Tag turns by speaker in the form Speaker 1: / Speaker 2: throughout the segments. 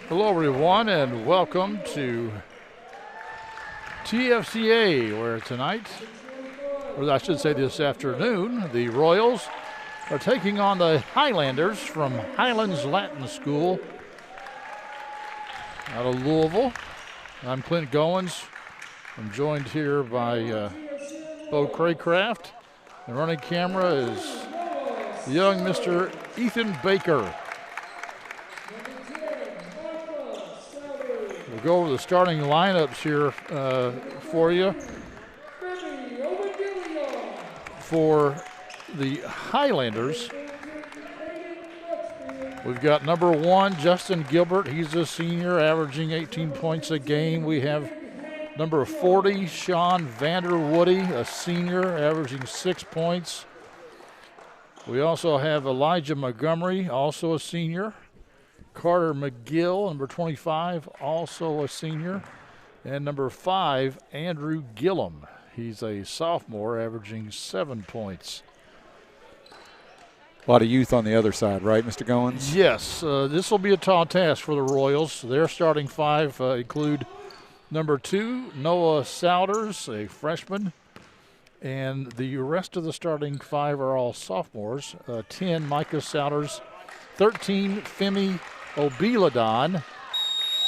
Speaker 1: Hello, everyone, and welcome to TFCA, where tonight, or I should say this afternoon, the Royals are taking on the Highlanders from Highlands Latin School out of Louisville. I'm Clint Goins. I'm joined here by Bo Craycraft. The running camera is young Mr. Ethan Baker. We'll go over the starting lineups here for you. For the Highlanders, we've got number 1, Justin Gilbert. He's a senior, averaging 18 points a game. We have number 40, Sean Vanderwoody, a senior, averaging 6 points. We also have Elijah Montgomery, also a senior. Carter McGill, number 25, also a senior. And number 5, Andrew Gillum. He's a sophomore, averaging 7 points.
Speaker 2: A lot of youth on the other side, right, Mr. Goins?
Speaker 1: Yes, this will be a tall task for the Royals. Their starting 5 include number 2, Noah Souders, a freshman. And the rest of the starting 5 are all sophomores. 10, Micah Souders. 13, Femi Obiladon.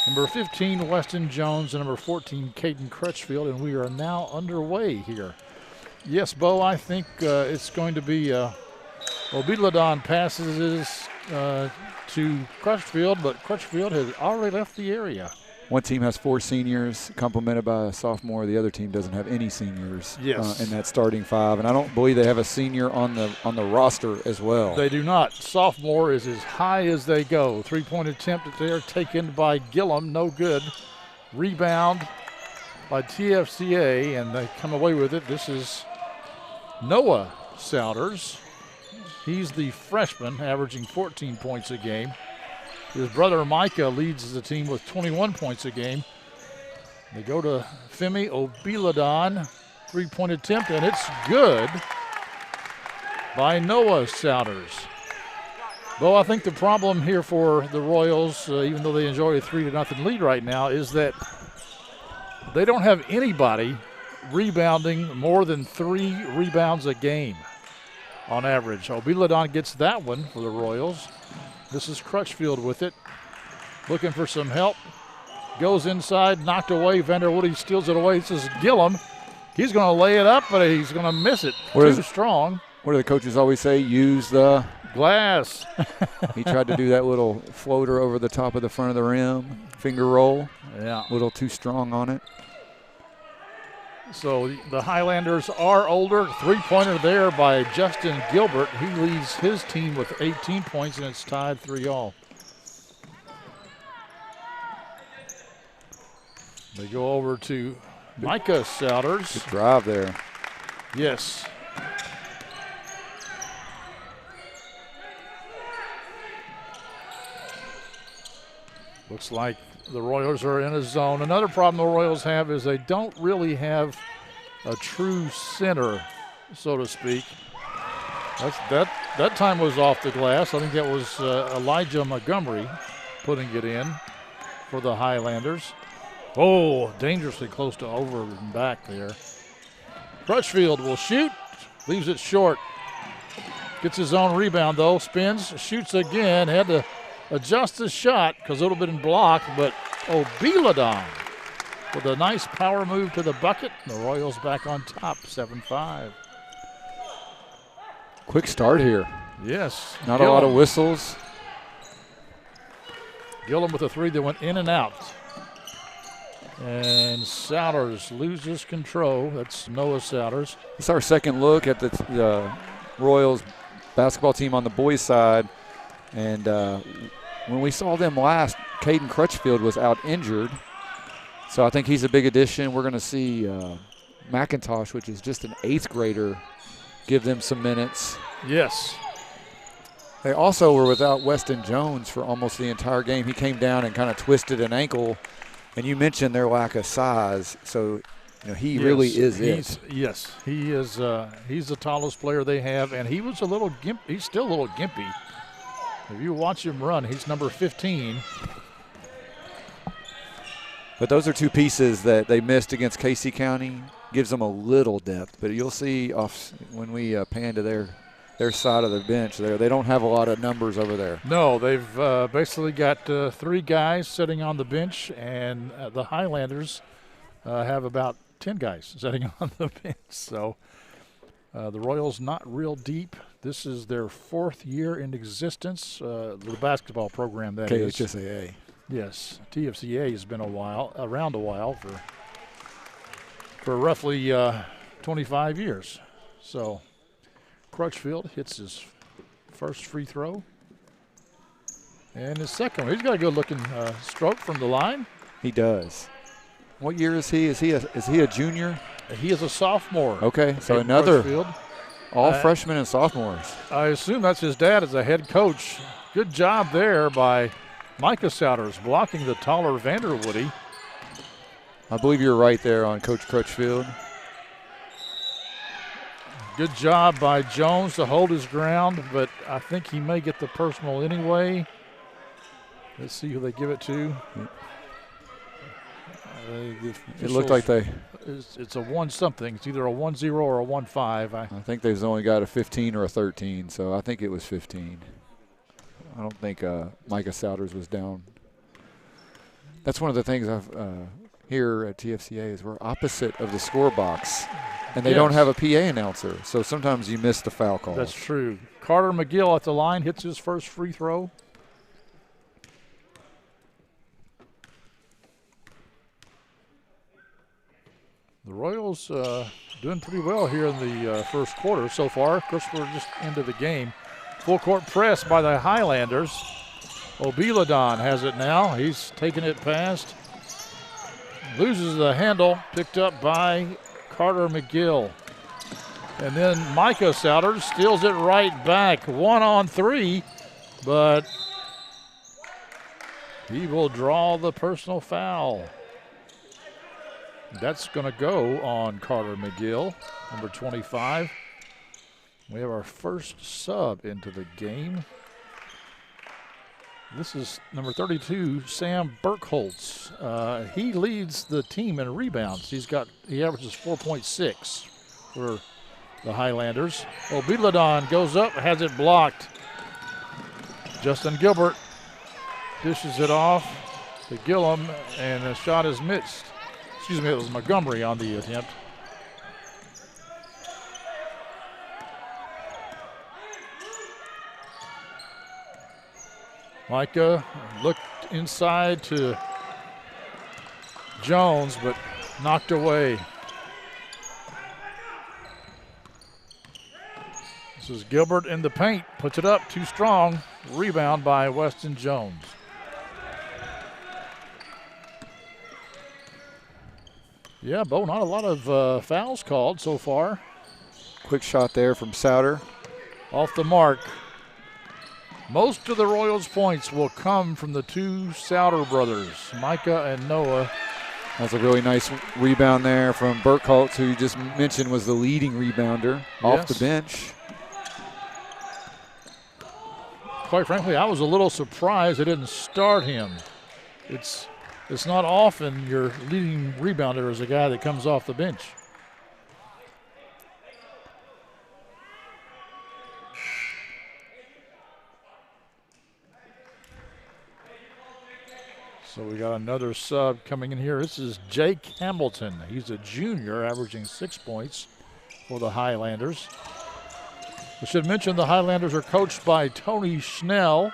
Speaker 1: Number 15, Weston Jones, and number 14, Caden Crutchfield, and we are now underway here. Yes, Bo, I think it's going to be Obiladon passes to Crutchfield, but Crutchfield has already left the area.
Speaker 2: One team has 4 seniors, complemented by a sophomore. The other team doesn't have any seniors in that starting 5, and I don't believe they have a senior on the roster as well.
Speaker 1: They do not. Sophomore is as high as they go. 3-point attempt there, taken by Gillum, no good. Rebound by TFCA, and they come away with it. This is Noah Souders. He's the freshman, averaging 14 points a game. His brother Micah leads the team with 21 points a game. They go to Femi Obiladon, 3-point attempt, and it's good by Noah Souders. Bo, I think the problem here for the Royals, even though they enjoy a 3-0 lead right now, is that they don't have anybody rebounding more than 3 rebounds a game on average. Obiladon gets that one for the Royals. This is Crutchfield with it, looking for some help. Goes inside, knocked away. Vanderwoody steals it away. This is Gillum. He's going to lay it up, but he's going to miss it. Too strong.
Speaker 2: What do the coaches always say? Use the
Speaker 1: glass.
Speaker 2: He tried to do that little floater over the top of the front of the rim, finger roll.
Speaker 1: Yeah.
Speaker 2: A little too strong on it.
Speaker 1: So the Highlanders are older. 3-pointer there by Justin Gilbert. He leads his team with 18 points, and it's tied 3-all. They go over to Micah Souders.
Speaker 2: Good drive there.
Speaker 1: Yes. Looks like the Royals are in a zone. Another problem the Royals have is they don't really have a true center, so to speak. That time was off the glass. I think that was Elijah Montgomery putting it in for the Highlanders. Oh, dangerously close to over and back there. Crutchfield will shoot, leaves it short. Gets his own rebound, though. Spins, shoots again. Had to adjust his shot because it would have been blocked, but Obiladon with a nice power move to the bucket. The Royals back on top, 7-5.
Speaker 2: Quick start here.
Speaker 1: Yes.
Speaker 2: Not a lot of whistles.
Speaker 1: Gillum with a 3 that went in and out. And Souders loses control. That's Noah Souders.
Speaker 2: It's our second look at the Royals basketball team on the boys' side. And when we saw them last, Caden Crutchfield was out injured. So I think he's a big addition. We're going to see McIntosh, which is just an 8th grader, give them some minutes.
Speaker 1: Yes.
Speaker 2: They also were without Weston Jones for almost the entire game. He came down and kind of twisted an ankle. And you mentioned their lack of size. So He really is it.
Speaker 1: Yes, he is. He's the tallest player they have, and he was a little gimp. He's still a little gimpy. If you watch him run, he's number 15.
Speaker 2: But those are two pieces that they missed against Casey County. Gives them a little depth, but you'll see when we pan to their side of the bench there, they don't have a lot of numbers over there.
Speaker 1: No, they've basically got 3 guys sitting on the bench, and the Highlanders have about 10 guys sitting on the bench. So the Royals not real deep. This is their 4th year in existence, the basketball program that is.
Speaker 2: KHSAA.
Speaker 1: Yes, TFCA has been around a while for roughly 25 years. So Crutchfield hits his first free throw. And his second one. He's got a good-looking stroke from the line.
Speaker 2: He does. What year is he? Is he a junior?
Speaker 1: He is a sophomore.
Speaker 2: Okay, so another
Speaker 1: Crutchfield.
Speaker 2: all freshmen and sophomores.
Speaker 1: I assume that's his dad as a head coach. Good job there by Micah Souders blocking the taller Vanderwoody.
Speaker 2: I believe you're right there on Coach Crutchfield.
Speaker 1: Good job by Jones to hold his ground, but I think he may get the personal anyway. Let's see who they give it to.
Speaker 2: It looked like
Speaker 1: it's a 1-something. It's either a 1-0 or a 1-5.
Speaker 2: I think they've only got a 15 or a 13, so I think it was 15. I don't think Micah Souders was down. That's one of the things I've here at TFCA is we're opposite of the score box, and they don't have a PA announcer, so sometimes you miss the foul call.
Speaker 1: That's true. Carter McGill at the line hits his first free throw. The Royals doing pretty well here in the first quarter so far. Of course, we're just into the game. Full court press by the Highlanders. Obiladon has it now. He's taking it past. Loses the handle, picked up by Carter McGill. And then Micah Souders steals it right back. 1-on-3, but he will draw the personal foul. That's going to go on Carter McGill, number 25. We have our first sub into the game. This is number 32, Sam Burkholtz. He leads the team in rebounds. He averages 4.6 for the Highlanders. Obiladon goes up, has it blocked. Justin Gilbert dishes it off to Gillum, and the shot is missed. Excuse me, it was Montgomery on the attempt. Micah looked inside to Jones, but knocked away. This is Gilbert in the paint, puts it up, too strong. Rebound by Weston Jones. Yeah, Bo, not a lot of fouls called so far.
Speaker 2: Quick shot there from Souter.
Speaker 1: Off the mark. Most of the Royals' points will come from the 2 Souter brothers, Micah and Noah.
Speaker 2: That's a really nice rebound there from Burkholtz, who you just mentioned was the leading rebounder off the bench.
Speaker 1: Quite frankly, I was a little surprised they didn't start him. It's not often your leading rebounder is a guy that comes off the bench. So we got another sub coming in here. This is Jake Hamilton. He's a junior, averaging 6 points for the Highlanders. We should mention the Highlanders are coached by Tony Schnell.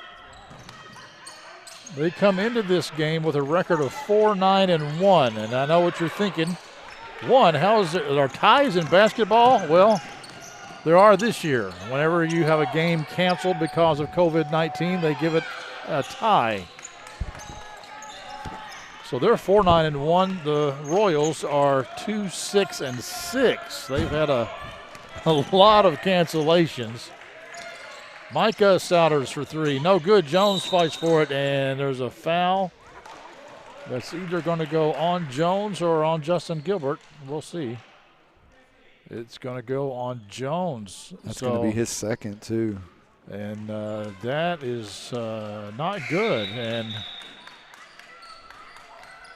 Speaker 1: They come into this game with a record of 4-9-1, and I know what you're thinking. Are ties in basketball? Well, there are this year. Whenever you have a game canceled because of COVID-19, they give it a tie. So they're 4-9-1. The Royals are 2-6-6. They've had a lot of cancellations. Micah Souders for 3. No good. Jones fights for it, and there's a foul. That's either going to go on Jones or on Justin Gilbert. We'll see. It's going to go on Jones.
Speaker 2: That's going to be his second, too.
Speaker 1: And that is not good. And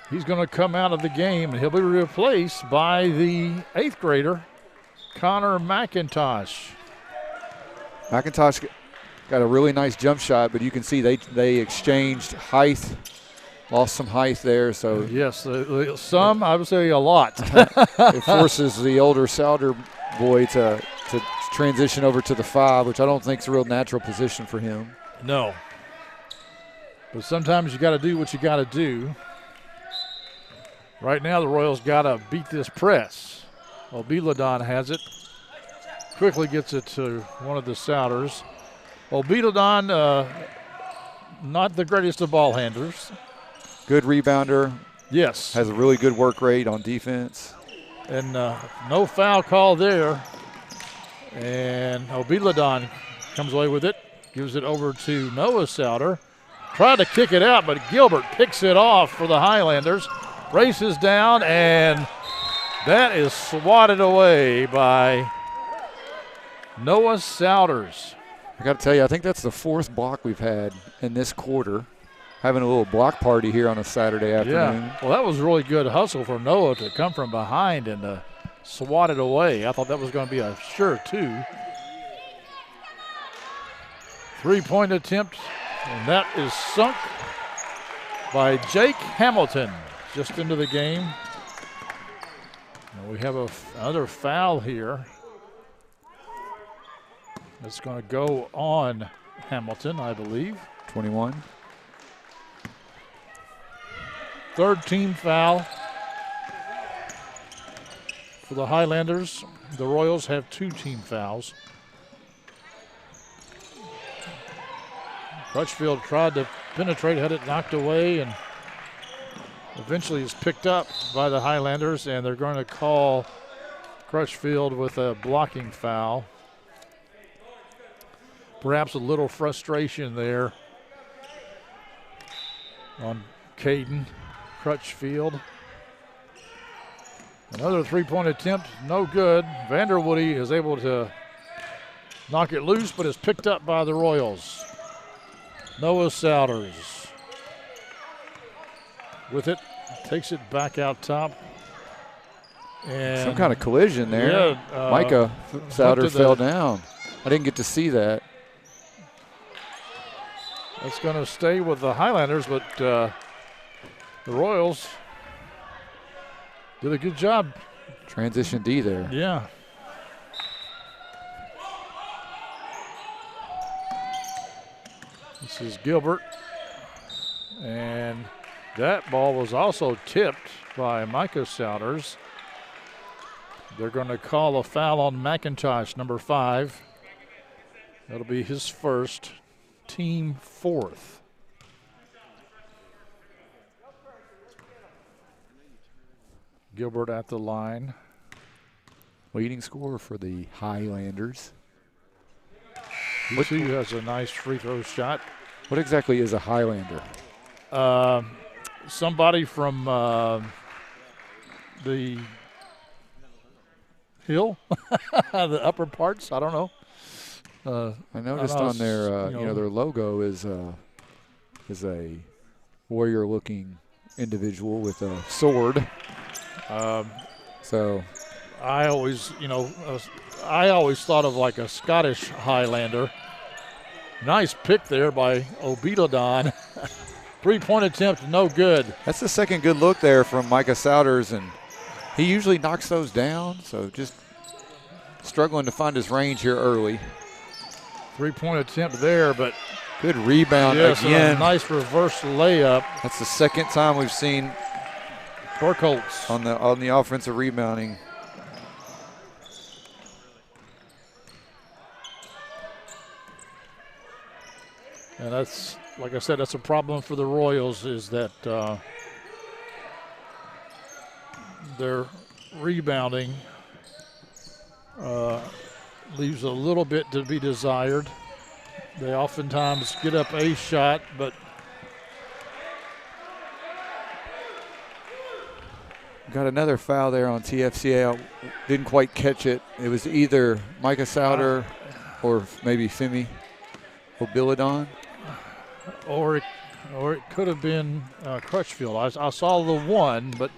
Speaker 1: he's going to come out of the game, and he'll be replaced by the 8th grader, Connor McIntosh.
Speaker 2: McIntosh got a really nice jump shot, but you can see they exchanged height, lost some height there. So
Speaker 1: yes, some, I would say a lot.
Speaker 2: It forces the older Souder boy to transition over to the 5, which I don't think is a real natural position for him.
Speaker 1: No. But sometimes you got to do what you got to do. Right now the Royals got to beat this press. Well, Biladon has it. Quickly gets it to one of the Souders. Well, Biladon, not the greatest of ball handlers.
Speaker 2: Good rebounder.
Speaker 1: Yes.
Speaker 2: Has a really good work rate on defense.
Speaker 1: And no foul call there. And Biladon comes away with it. Gives it over to Noah Souder. Tried to kick it out, but Gilbert picks it off for the Highlanders. Races down, and that is swatted away by Noah Souders.
Speaker 2: I got to tell you, I think that's the 4th block we've had in this quarter. Having a little block party here on a Saturday afternoon.
Speaker 1: Yeah, well, that was really good hustle for Noah to come from behind and swat it away. I thought that was going to be a sure 2. 3-point attempt, and that is sunk by Jake Hamilton just into the game. And we have another foul here. It's going to go on Hamilton, I believe.
Speaker 2: 21.
Speaker 1: 3rd team foul for the Highlanders. The Royals have 2 team fouls. Crutchfield tried to penetrate, had it knocked away, and eventually is picked up by the Highlanders, and they're going to call Crutchfield with a blocking foul. Perhaps a little frustration there on Caden Crutchfield. Another 3-point attempt, no good. Vanderwoody is able to knock it loose, but is picked up by the Royals. Noah Souders with it, takes it back out top. And
Speaker 2: some kind of collision there.
Speaker 1: Yeah,
Speaker 2: Micah Souder fell down. I didn't get to see that.
Speaker 1: That's going to stay with the Highlanders, but the Royals did a good job.
Speaker 2: Transition D there.
Speaker 1: Yeah. This is Gilbert. And that ball was also tipped by Micah Souders. They're going to call a foul on McIntosh, number 5. That'll be his first, team 4th. Gilbert at the line.
Speaker 2: Leading scorer for the Highlanders.
Speaker 1: He too has a nice free throw shot.
Speaker 2: What exactly is a Highlander?
Speaker 1: Somebody from the hill, the upper parts. I don't know.
Speaker 2: I noticed on their their logo is a warrior-looking individual with a sword. So
Speaker 1: I always thought of like a Scottish Highlander. Nice pick there by Obiladon. 3-point attempt, no good.
Speaker 2: That's the second good look there from Micah Souders, and he usually knocks those down, so just struggling to find his range here early.
Speaker 1: 3-point attempt there, but
Speaker 2: good rebound again.
Speaker 1: A nice reverse layup.
Speaker 2: That's the second time we've seen
Speaker 1: Burkholz
Speaker 2: on the offensive rebounding.
Speaker 1: And that's, like I said, that's a problem for the Royals, is that their rebounding leaves a little bit to be desired. They oftentimes get up a shot, but
Speaker 2: Got another foul there on TFCA. I didn't quite catch it. It was either Micah Souter or maybe Femi Obiladon.
Speaker 1: Or it could have been Crutchfield. I saw the one, but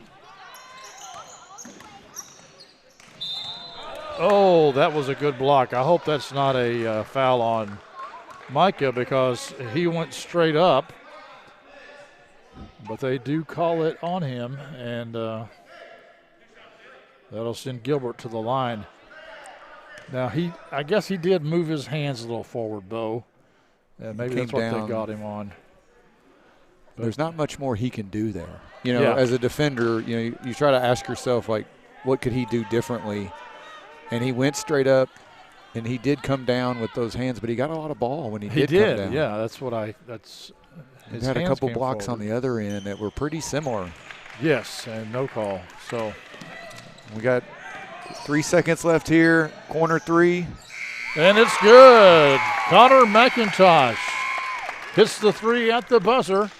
Speaker 1: oh, that was a good block. I hope that's not a foul on Micah because he went straight up. But they do call it on him, and that'll send Gilbert to the line. Now, I guess he did move his hands a little forward, Bo, and maybe that's what they got him on. But
Speaker 2: there's not much more he can do there. You know, as a defender, you try to ask yourself, like, what could he do differently? And he went straight up, and he did come down with those hands, but he got a lot of ball when he did come down.
Speaker 1: Yeah, that's
Speaker 2: He had a couple blocks forward on the other end that were pretty similar.
Speaker 1: Yes, and no call. So
Speaker 2: we got 3 seconds left here. Corner three.
Speaker 1: And it's good. Connor McIntosh hits the three at the buzzer.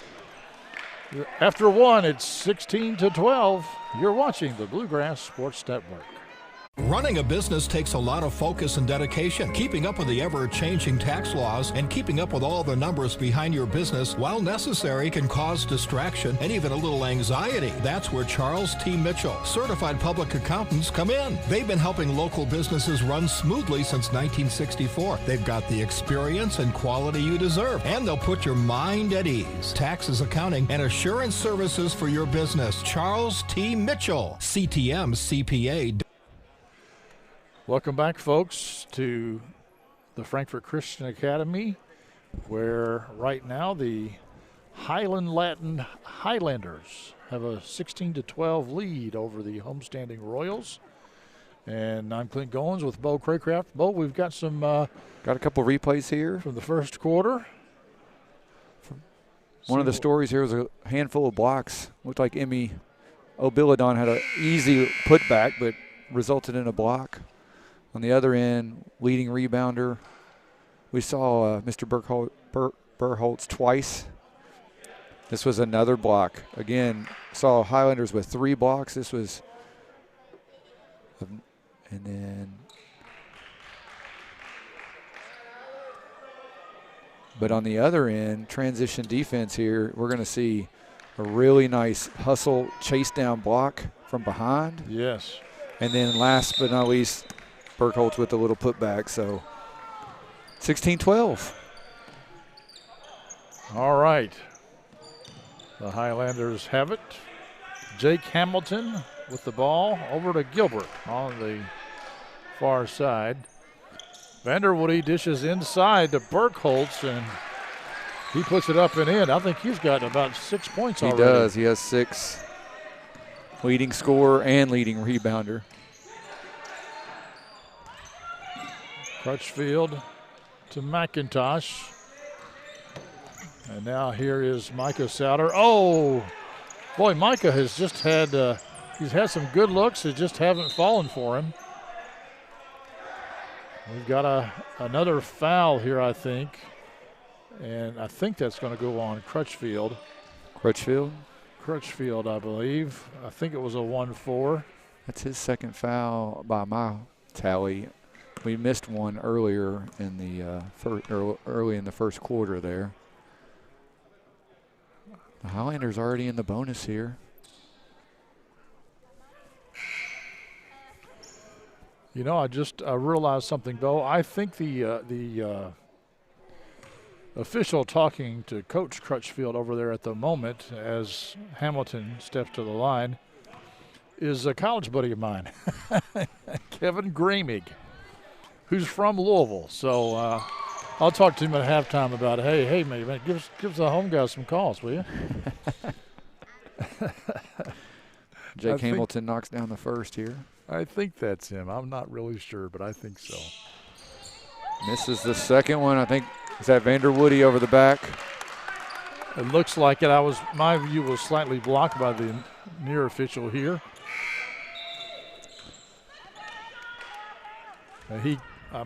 Speaker 1: After one, it's 16-12. You're watching the Bluegrass Sports Network.
Speaker 3: Running a business takes a lot of focus and dedication. Keeping up with the ever-changing tax laws and keeping up with all the numbers behind your business, while necessary, can cause distraction and even a little anxiety. That's where Charles T. Mitchell, certified public accountants, come in. They've been helping local businesses run smoothly since 1964. They've got the experience and quality you deserve, and they'll put your mind at ease. Taxes, accounting, and assurance services for your business. Charles T. Mitchell, CTM CPA.
Speaker 1: Welcome back, folks, to the Frankfort Christian Academy, where right now the Highland Latin Highlanders have a 16-12 lead over the homestanding Royals. And I'm Clint Goins with Bo Craycraft. Bo, we've got some
Speaker 2: got a couple replays here
Speaker 1: from the first quarter.
Speaker 2: One of the stories here was a handful of blocks. Looked like Emmy Obiladon had an easy putback, but resulted in a block. On the other end, leading rebounder, we saw Mr. Burholtz twice. This was another block. Again, saw Highlanders with 3 blocks. This was, and then, but on the other end, transition defense here, we're going to see a really nice hustle chase down block from behind.
Speaker 1: Yes.
Speaker 2: And then last but not least, Burkholz with a little putback, so 16-12.
Speaker 1: All right. The Highlanders have it. Jake Hamilton with the ball over to Gilbert on the far side. Vanderwoody dishes inside to Burkholz, and he puts it up and in. I think he's got about 6 points already.
Speaker 2: He does. He has 6. Leading scorer and leading rebounder.
Speaker 1: Crutchfield to McIntosh. And now here is Micah Souter. Oh, boy, Micah has just had, he's had some good looks that just haven't fallen for him. We've got another foul here, I think. And I think that's going to go on Crutchfield. Crutchfield, I believe. I think it was a 1-4.
Speaker 2: That's his second foul by my tally. We missed one earlier in the early in the first quarter there. The Highlanders already in the bonus here.
Speaker 1: You know, I realized something, though. I think the official talking to Coach Crutchfield over there at the moment as Hamilton steps to the line is a college buddy of mine, Kevin Gramig, who's from Louisville. So I'll talk to him at halftime about, hey, man, give the home guys some calls, will you?
Speaker 2: Jake Hamilton knocks down the first here.
Speaker 1: I think that's him. I'm not really sure, but I think so.
Speaker 2: Misses the second one. I think, is that Vanderwoody over the back?
Speaker 1: It looks like it. My view was slightly blocked by the near official here.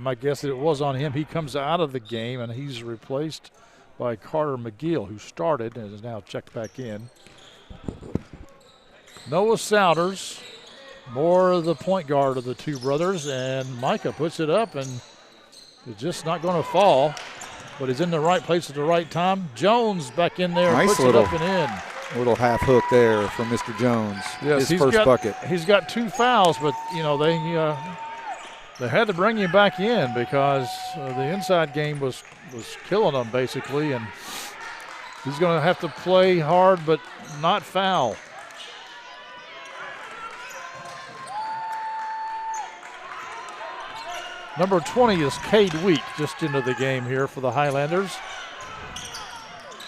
Speaker 1: My guess it was on him. He comes out of the game, and he's replaced by Carter McGill, who started and is now checked back in. Noah Souders, more the point guard of the two brothers, and Micah puts it up, and it's just not going to fall, but he's in the right place at the right time. Jones back in there,
Speaker 2: Nice
Speaker 1: puts
Speaker 2: little,
Speaker 1: it up and in.
Speaker 2: Little half hook there from Mr. Jones.
Speaker 1: Yes,
Speaker 2: his first bucket.
Speaker 1: He's got 2 fouls, but they had to bring him back in because the inside game was killing him basically, and he's going to have to play hard but not foul. Number 20 is Cade Wheat just into the game here for the Highlanders.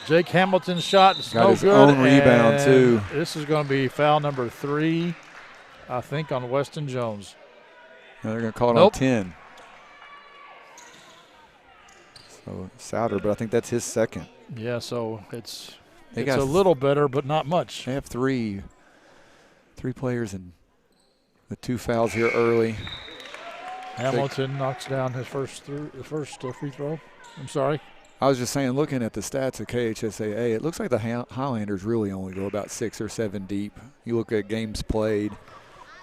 Speaker 1: Jake Hamilton's shot is no good.
Speaker 2: Got his own rebound too.
Speaker 1: This is going to be foul number 3, I think, on Weston Jones.
Speaker 2: No, they're going to call it on 10. So Souder, but I think that's his second.
Speaker 1: Yeah, so it's a
Speaker 2: got
Speaker 1: little better, but not much.
Speaker 2: They have three players and with 2 fouls here early.
Speaker 1: Hamilton knocks down his first free throw. I'm sorry.
Speaker 2: I was just saying, looking at the stats of KHSAA, it looks like the Highlanders really only go about 6 or 7 deep. You look at games played,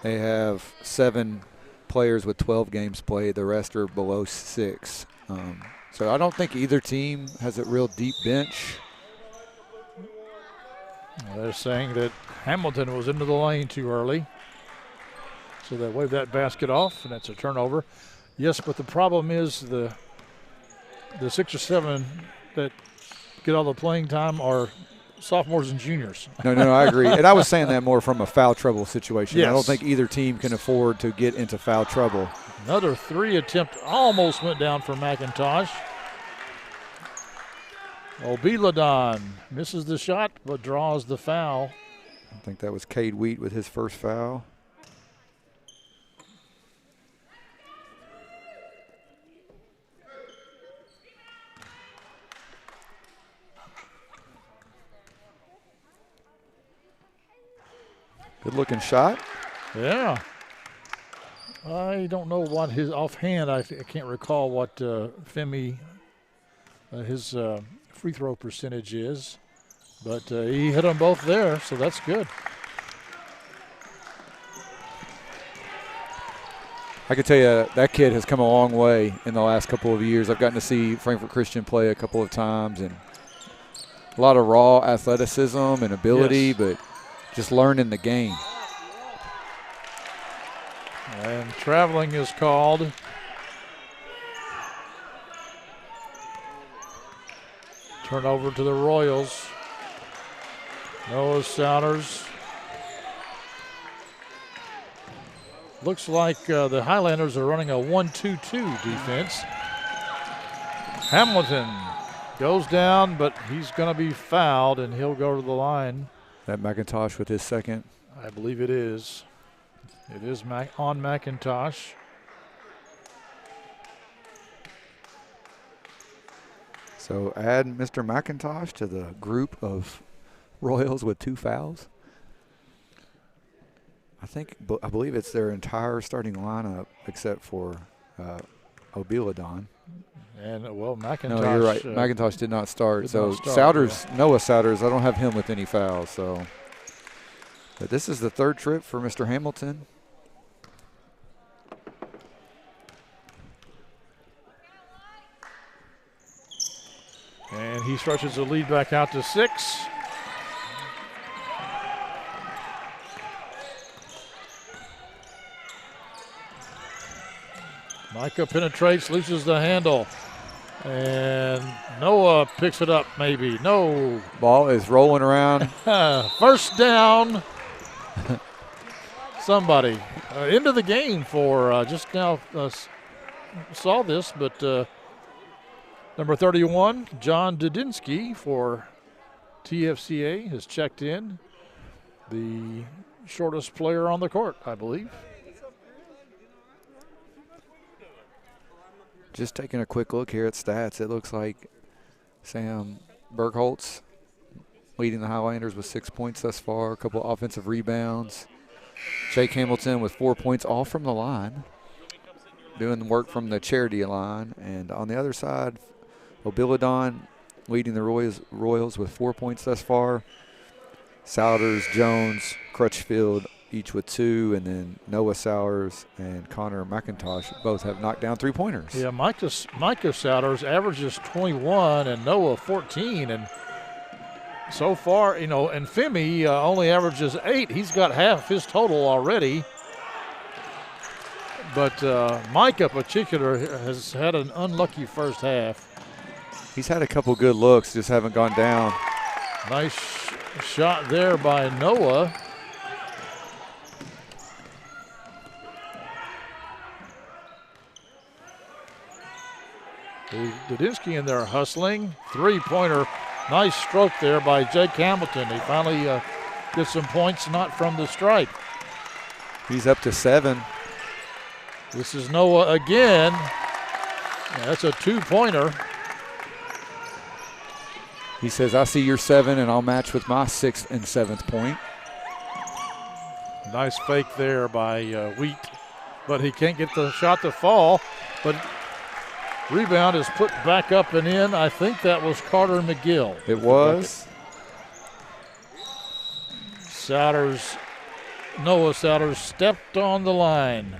Speaker 2: they have 7 players with 12 games played. The rest are below 6. So I don't think either team has a real deep bench.
Speaker 1: They're saying that Hamilton was into the lane too early. So they wave that basket off, and that's a turnover. Yes, but the problem is the 6 or 7 that get all the playing time are sophomores and juniors.
Speaker 2: No, I agree. And I was saying that more from a foul trouble situation.
Speaker 1: Yes.
Speaker 2: I don't think either team can afford to get into foul trouble.
Speaker 1: Another 3 attempt almost went down for McIntosh. Obiladon misses the shot but draws the foul.
Speaker 2: I think that was Cade Wheat with his first foul. Good looking shot.
Speaker 1: Yeah. I don't know what his offhand, I can't recall what Femi, his free throw percentage is, but he hit them both there, so that's good.
Speaker 2: I can tell you that kid has come a long way in the last couple of years. I've gotten to see Frankfort Christian play a couple of times, and a lot of raw athleticism and ability,
Speaker 1: yes,
Speaker 2: but just learning the game.
Speaker 1: And traveling is called. Turnover to the Royals. Noah Souders. Looks like the Highlanders are running a 1-2-2 defense. Hamilton goes down, but he's going to be fouled, and he'll go to the line.
Speaker 2: That McIntosh with his second.
Speaker 1: I believe it is. It is on McIntosh.
Speaker 2: So add Mr. McIntosh to the group of Royals with 2 fouls. I believe it's their entire starting lineup except for Obiladon.
Speaker 1: And McIntosh.
Speaker 2: No, you're right. McIntosh did not start.
Speaker 1: Noah
Speaker 2: Souders, I don't have him with any fouls. So, but this is the 3rd trip for Mr. Hamilton.
Speaker 1: And he stretches the lead back out to 6. Micah penetrates, loses the handle. And Noah picks it up, maybe. No.
Speaker 2: Ball is rolling around.
Speaker 1: First down. Somebody. Into the game for just now saw this, but number 31, John Dudinsky for TFCA has checked in. The shortest player on the court, I believe.
Speaker 2: Just taking a quick look here at stats, it looks like Sam Bergholtz leading the Highlanders with 6 points thus far, a couple offensive rebounds. Jake Hamilton with 4 points, all from the line, doing the work from the charity line. And on the other side, Obiladon leading the Royals with 4 points thus far. Souders, Jones, Crutchfield each with 2, and then Noah Souders and Connor McIntosh both have knocked down 3-pointers.
Speaker 1: Yeah, Micah Souders averages 21 and Noah 14, and so far, and Femi only averages 8. He's got half his total already. But Micah, in particular, has had an unlucky first half.
Speaker 2: He's had a couple good looks, just haven't gone down.
Speaker 1: Nice shot there by Noah. Dudinsky in there hustling. 3-pointer. Nice stroke there by Jake Hamilton. He finally gets some points, not from the stripe.
Speaker 2: He's up to 7.
Speaker 1: This is Noah again. Yeah, that's a 2-pointer.
Speaker 2: He says, I see your 7, and I'll match with my 6th and 7th point.
Speaker 1: Nice fake there by Wheat, but he can't get the shot to fall. But rebound is put back up and in. I think that was Carter McGill.
Speaker 2: It was.
Speaker 1: Noah Souders stepped on the line.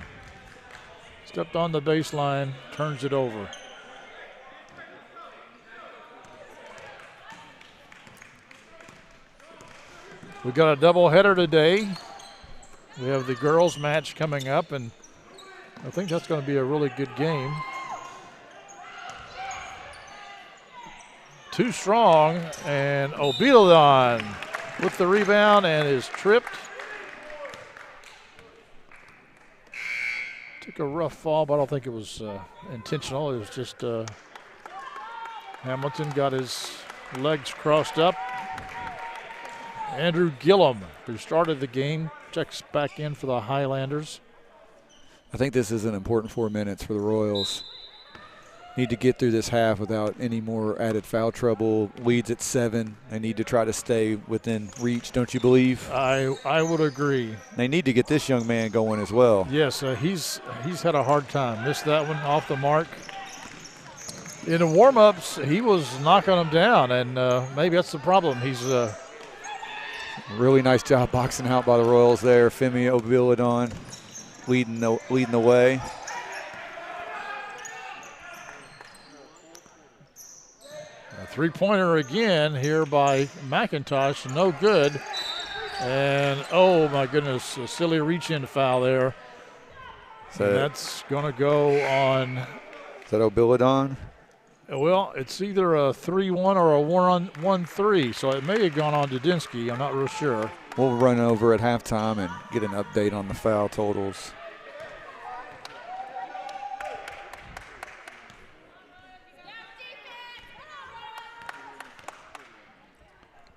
Speaker 1: Stepped on the baseline, turns it over. We got a doubleheader today. We have the girls match coming up, and I think that's going to be a really good game. Too strong, and Obiladon with the rebound and is tripped. Took a rough fall, but I don't think it was intentional. It was just Hamilton got his legs crossed up. Andrew Gillum, who started the game, checks back in for the Highlanders.
Speaker 2: I think this is an important 4 minutes for the Royals. Need to get through this half without any more added foul trouble. Leads at 7. They need to try to stay within reach, don't you believe?
Speaker 1: I would agree.
Speaker 2: They need to get this young man going as well.
Speaker 1: Yes, he's had a hard time. Missed that one off the mark. In the warm-ups, he was knocking them down, and maybe that's the problem. He's
Speaker 2: really nice job boxing out by the Royals there. Femi Obiladon leading the way.
Speaker 1: A 3-pointer again here by McIntosh, no good. And oh my goodness, a silly reach-in foul there. So that's going to go on.
Speaker 2: Is that Obiladon?
Speaker 1: Well, it's either a 3-1 or a 1-3, so it may have gone on Dudinsky. I'm not real sure.
Speaker 2: We'll run over at halftime and get an update on the foul totals.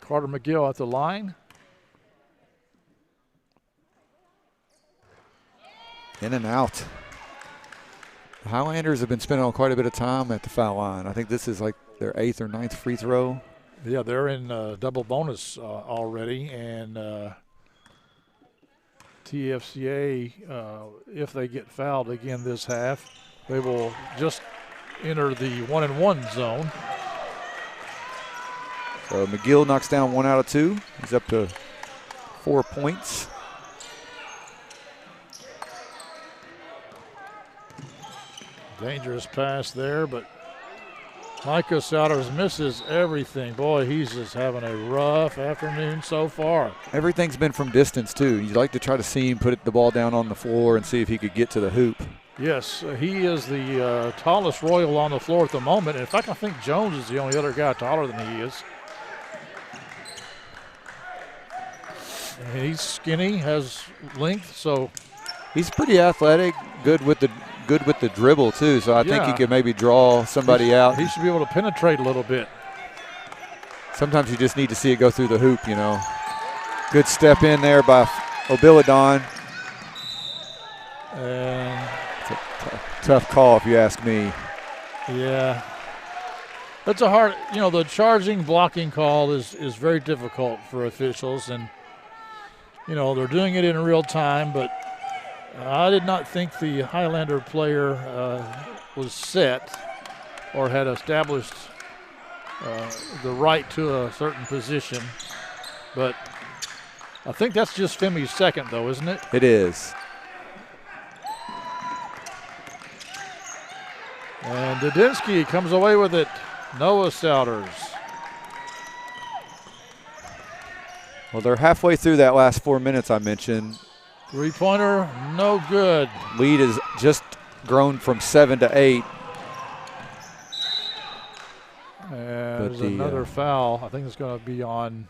Speaker 1: Carter McGill at the line.
Speaker 2: In and out. The Highlanders have been spending quite a bit of time at the foul line. I think this is like their 8th or 9th free throw.
Speaker 1: Yeah, they're in double bonus already, and TFCA, if they get fouled again this half, they will just enter the 1-and-1 zone.
Speaker 2: So McGill knocks down 1 out of 2. He's up to 4 points.
Speaker 1: Dangerous pass there, but Micah Souders misses everything. Boy, he's just having a rough afternoon so far.
Speaker 2: Everything's been from distance, too. You'd like to try to see him put the ball down on the floor and see if he could get to the hoop.
Speaker 1: Yes, he is the tallest Royal on the floor at the moment. In fact, I think Jones is the only other guy taller than he is. And he's skinny, has length, so
Speaker 2: he's pretty athletic, good with the dribble too. So I think he could maybe draw somebody out.
Speaker 1: He should be able to penetrate a little bit.
Speaker 2: Sometimes you just need to see it go through the hoop, you know. Good step in there by Obiladon.
Speaker 1: And
Speaker 2: it's a tough call if you ask me.
Speaker 1: Yeah. That's a hard, the charging blocking call is very difficult for officials, and they're doing it in real time, but I did not think the Highlander player was set or had established the right to a certain position. But I think that's just Femi's second, though, isn't it?
Speaker 2: It is.
Speaker 1: And Dudinsky comes away with it. Noah Souders.
Speaker 2: Well, they're halfway through that last 4 minutes I mentioned.
Speaker 1: Three-pointer, no good.
Speaker 2: Lead has just grown from 7 to 8.
Speaker 1: And there's another foul. I think it's going to be on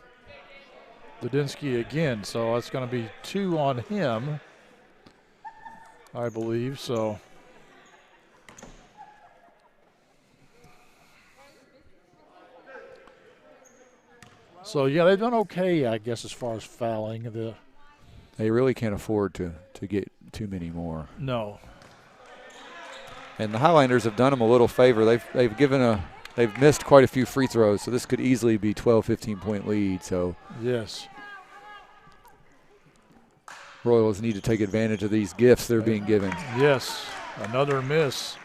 Speaker 1: Dudinsky again. So it's going to be 2 on him, I believe. So yeah, they've done okay, I guess, as far as fouling.
Speaker 2: They really can't afford to get too many more.
Speaker 1: No.
Speaker 2: And the Highlanders have done them a little favor. They've missed quite a few free throws, so this could easily be 12, 15-point lead. So
Speaker 1: yes,
Speaker 2: Royals need to take advantage of these gifts they're being given.
Speaker 1: Yes, another miss.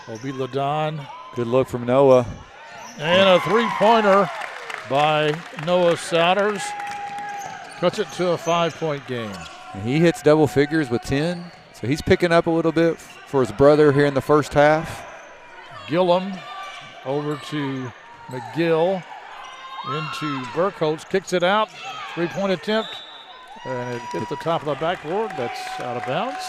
Speaker 1: Obi Ladon.
Speaker 2: Good look from Noah.
Speaker 1: And a three-pointer by Noah Souders. Cuts it to a 5-point game.
Speaker 2: And he hits double figures with 10, so he's picking up a little bit for his brother here in the first half.
Speaker 1: Gillum over to McGill, into Burkholz, kicks it out, three-point attempt, and it hit the top of the backboard. That's out of bounds.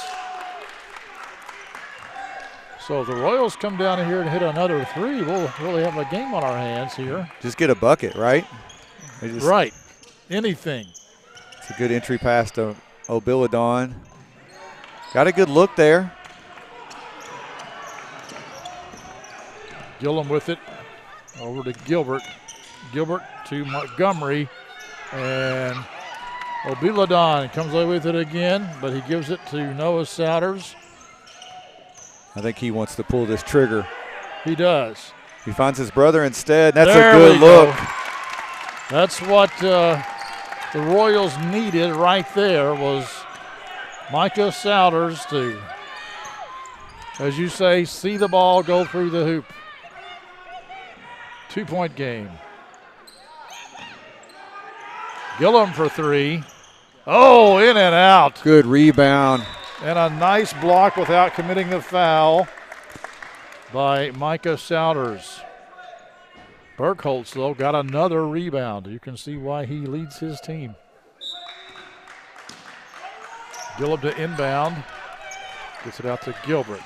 Speaker 1: So if the Royals come down here and hit another three, we'll really have a game on our hands here.
Speaker 2: Just get a bucket, right?
Speaker 1: Right, anything.
Speaker 2: It's a good entry pass to Obiladon. Got a good look there.
Speaker 1: Gillum with it, over to Gilbert. Gilbert to Montgomery, and Obiladon comes away with it again, but he gives it to Noah Souders.
Speaker 2: I think he wants to pull this trigger.
Speaker 1: He does.
Speaker 2: He finds his brother instead. That's
Speaker 1: there
Speaker 2: a good look.
Speaker 1: Go. That's what the Royals needed right there, was Micah Souders to, as you say, see the ball go through the hoop. 2-point game. Gillum for three. Oh, in and out.
Speaker 2: Good rebound.
Speaker 1: And a nice block without committing the foul by Micah Souders. Burkholz, though, got another rebound. You can see why he leads his team. Gillum to inbound. Gets it out to Gilbert.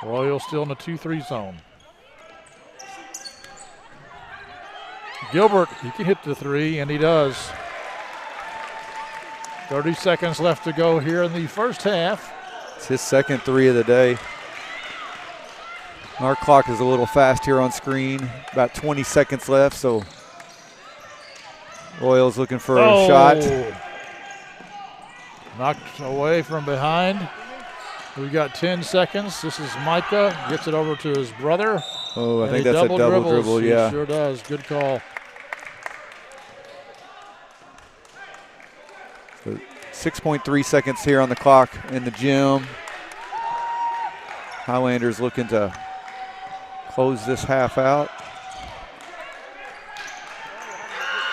Speaker 1: Royals still in the 2-3 zone. Gilbert, he can hit the three, and he does. 30 seconds left to go here in the first half.
Speaker 2: It's his second three of the day. Our clock is a little fast here on screen. About 20 seconds left, so Royals looking for a shot.
Speaker 1: Knocked away from behind. We've got 10 seconds. This is Micah. Gets it over to his brother.
Speaker 2: Oh, I think that's a double dribble, yeah.
Speaker 1: He sure does. Good call.
Speaker 2: So 6.3 seconds here on the clock in the gym. Highlanders looking to close this half out.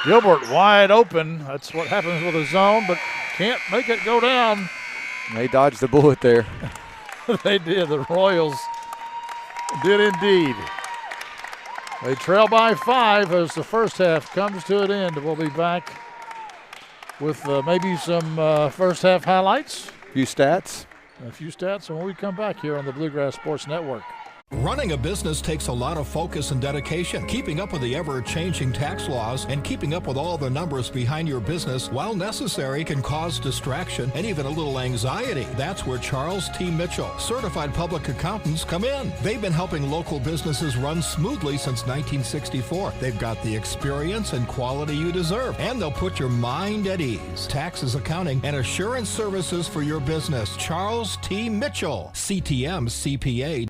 Speaker 1: Gilbert wide open. That's what happens with a zone, but can't make it go down.
Speaker 2: They dodged the bullet there.
Speaker 1: They did. The Royals did indeed. They trail by 5 as the first half comes to an end. We'll be back with maybe some first half highlights.
Speaker 2: A few stats
Speaker 1: when we come back here on the Bluegrass Sports Network.
Speaker 3: Running a business takes a lot of focus and dedication. Keeping up with the ever-changing tax laws and keeping up with all the numbers behind your business, while necessary, can cause distraction and even a little anxiety. That's where Charles T. Mitchell, certified public accountants, come in. They've been helping local businesses run smoothly since 1964. They've got the experience and quality you deserve, and they'll put your mind at ease. Taxes, accounting, and assurance services for your business. Charles T. Mitchell, CTM CPA.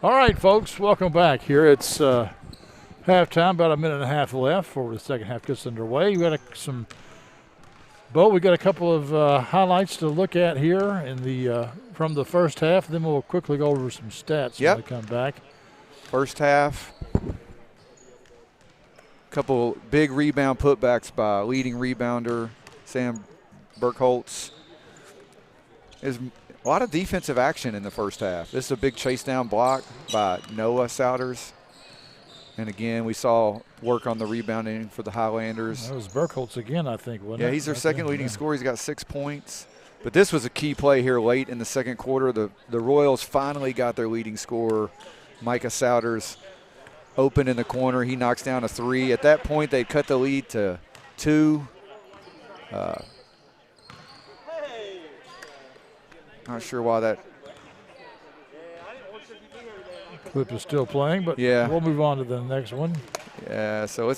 Speaker 1: All right, folks, welcome back here. It's halftime, about a minute and a half left before the second half gets underway. We got we got a couple of highlights to look at here in the from the first half. Then we'll quickly go over some stats when we come back.
Speaker 2: First half, couple big rebound putbacks by leading rebounder Sam Burkholz. There's a lot of defensive action in the first half. This is a big chase down block by Noah Souders. And again, we saw work on the rebounding for the Highlanders.
Speaker 1: That was Burkholz again, I think, wasn't it?
Speaker 2: Yeah, he's their second leading scorer. He's got 6 points. But this was a key play here late in the second quarter. The Royals finally got their leading scorer, Micah Souders, open in the corner. He knocks down a 3. At that point, they cut the lead to 2. Not sure why that
Speaker 1: clip is still playing, but
Speaker 2: yeah,
Speaker 1: we'll move on to the next one.
Speaker 2: Yeah, so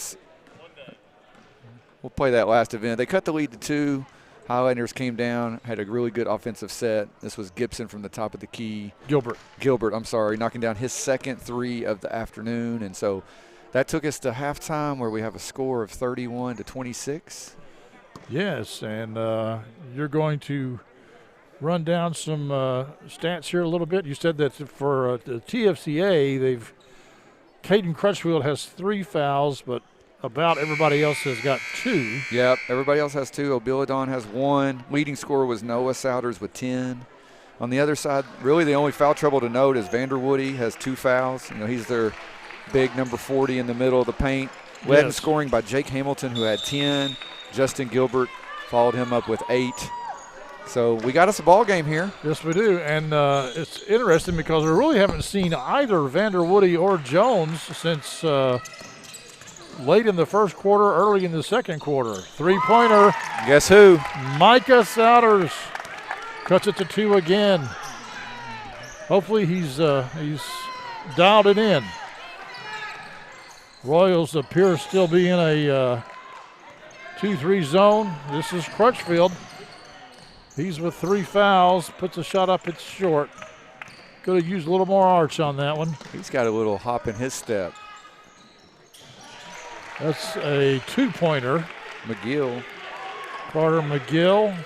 Speaker 2: we'll play that last event. They cut the lead to 2. Highlanders came down, had a really good offensive set. This was Gibson from the top of the key. Gilbert, I'm sorry, knocking down his second 3 of the afternoon. And so that took us to halftime where we have a score of 31-26.
Speaker 1: Yes, and you're going to run down some stats here a little bit. You said that for the TFCA, Caden Crutchfield has 3 fouls, but about everybody else has got 2.
Speaker 2: Yep, everybody else has 2. Obiladon has 1. Leading scorer was Noah Souders with 10. On the other side, really the only foul trouble to note is Vanderwoody has 2 fouls. You know, he's their big number 40 in the middle of the paint. Led in scoring by Jake Hamilton, who had 10. Justin Gilbert followed him up with 8. So we got us a ball game here.
Speaker 1: Yes, we do, and it's interesting because we really haven't seen either Vanderwoody or Jones since late in the first quarter, early in the second quarter. 3-pointer.
Speaker 2: Guess who?
Speaker 1: Micah Souders cuts it to 2 again. Hopefully he's dialed it in. Royals appear to still be in a 2-3 zone. This is Crutchfield. He's with 3 fouls, puts a shot up, it's short. Could have used a little more arch on that one.
Speaker 2: He's got a little hop in his step.
Speaker 1: That's a 2-pointer.
Speaker 2: McGill.
Speaker 1: Carter McGill,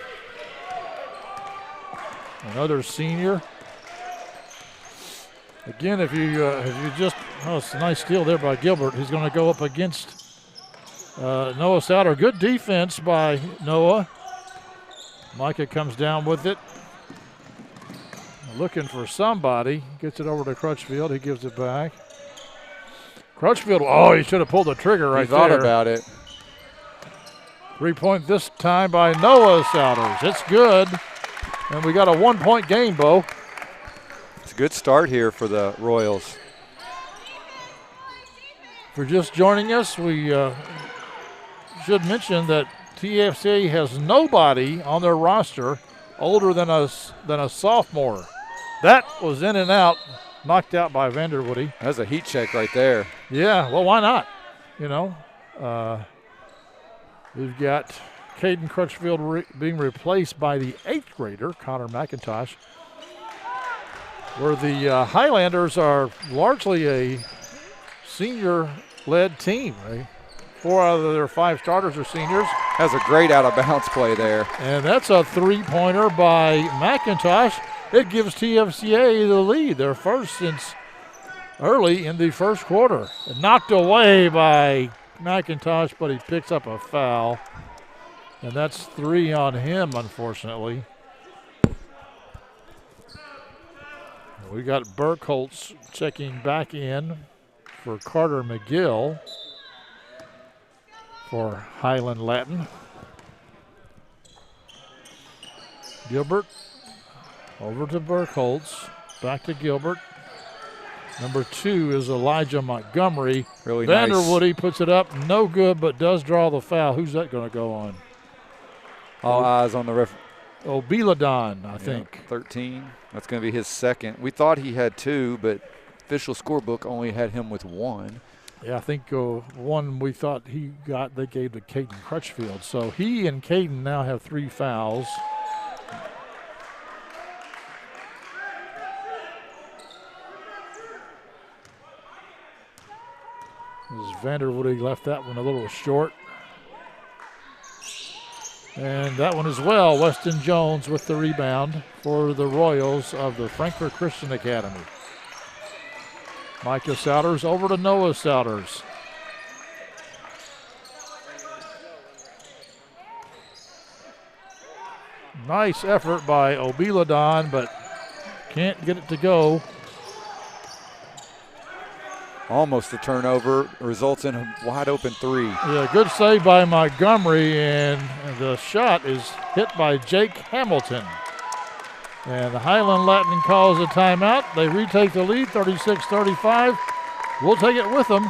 Speaker 1: another senior. Again, if you just, it's a nice steal there by Gilbert. He's going to go up against Noah Souder. Good defense by Noah. Micah comes down with it. Looking for somebody. Gets it over to Crutchfield. He gives it back. Crutchfield, he should have pulled the trigger right there.
Speaker 2: He thought about it.
Speaker 1: 3-point this time by Noah Souders. It's good. And we got a 1-point game, Bo.
Speaker 2: It's a good start here for the Royals.
Speaker 1: If you're just joining us, we should mention that TFCA has nobody on their roster older than a sophomore. That was in and out, knocked out by Vanderwoody.
Speaker 2: That's a heat check right there.
Speaker 1: Yeah, well, why not? You know, we've got Caden Crutchfield being replaced by the 8th grader, Connor McIntosh, where the Highlanders are largely a senior-led team. 4 out of their 5 starters are seniors.
Speaker 2: That's a great out-of-bounds play there.
Speaker 1: And that's a 3-pointer by McIntosh. It gives TFCA the lead, their first since early in the first quarter. Knocked away by McIntosh, but he picks up a foul. And that's 3 on him, unfortunately. We got Burkholz checking back in for Carter McGill for Highland Latin. Gilbert over to Burkholz, back to Gilbert. Number 2 is Elijah Montgomery.
Speaker 2: Really
Speaker 1: Vanderwoody
Speaker 2: nice.
Speaker 1: Puts it up, no good, but does draw the foul. Who's that going to go on?
Speaker 2: All eyes on the ref.
Speaker 1: Obiladon, I think.
Speaker 2: 13. That's going to be his second. We thought he had 2, but official scorebook only had him with 1.
Speaker 1: Yeah, I think one we thought they gave to Caden Crutchfield. So he and Caden now have 3 fouls. Vanderwoody left that one a little short. And that one as well, Weston Jones with the rebound for the Royals of the Frankfort Christian Academy. Micah Souders over to Noah Souders. Nice effort by Obiladon, but can't get it to go.
Speaker 2: Almost a turnover, results in a wide open three.
Speaker 1: Yeah, good save by Montgomery, and the shot is hit by Jake Hamilton. And the Highland Latin calls a timeout. They retake the lead, 36-35. We'll take it with them.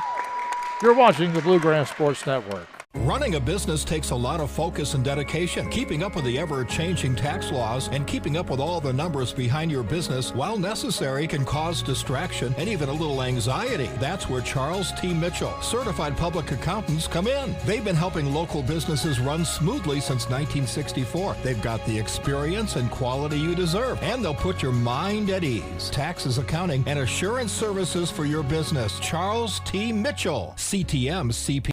Speaker 1: You're watching the Bluegrass Sports Network.
Speaker 3: Running a business takes a lot of focus and dedication. Keeping up with the ever-changing tax laws and keeping up with all the numbers behind your business, while necessary, can cause distraction and even a little anxiety. That's where Charles T. Mitchell, certified public accountants, come in. They've been helping local businesses run smoothly since 1964. They've got the experience and quality you deserve, and they'll put your mind at ease. Taxes, accounting, and assurance services for your business. Charles T. Mitchell, CTM CP.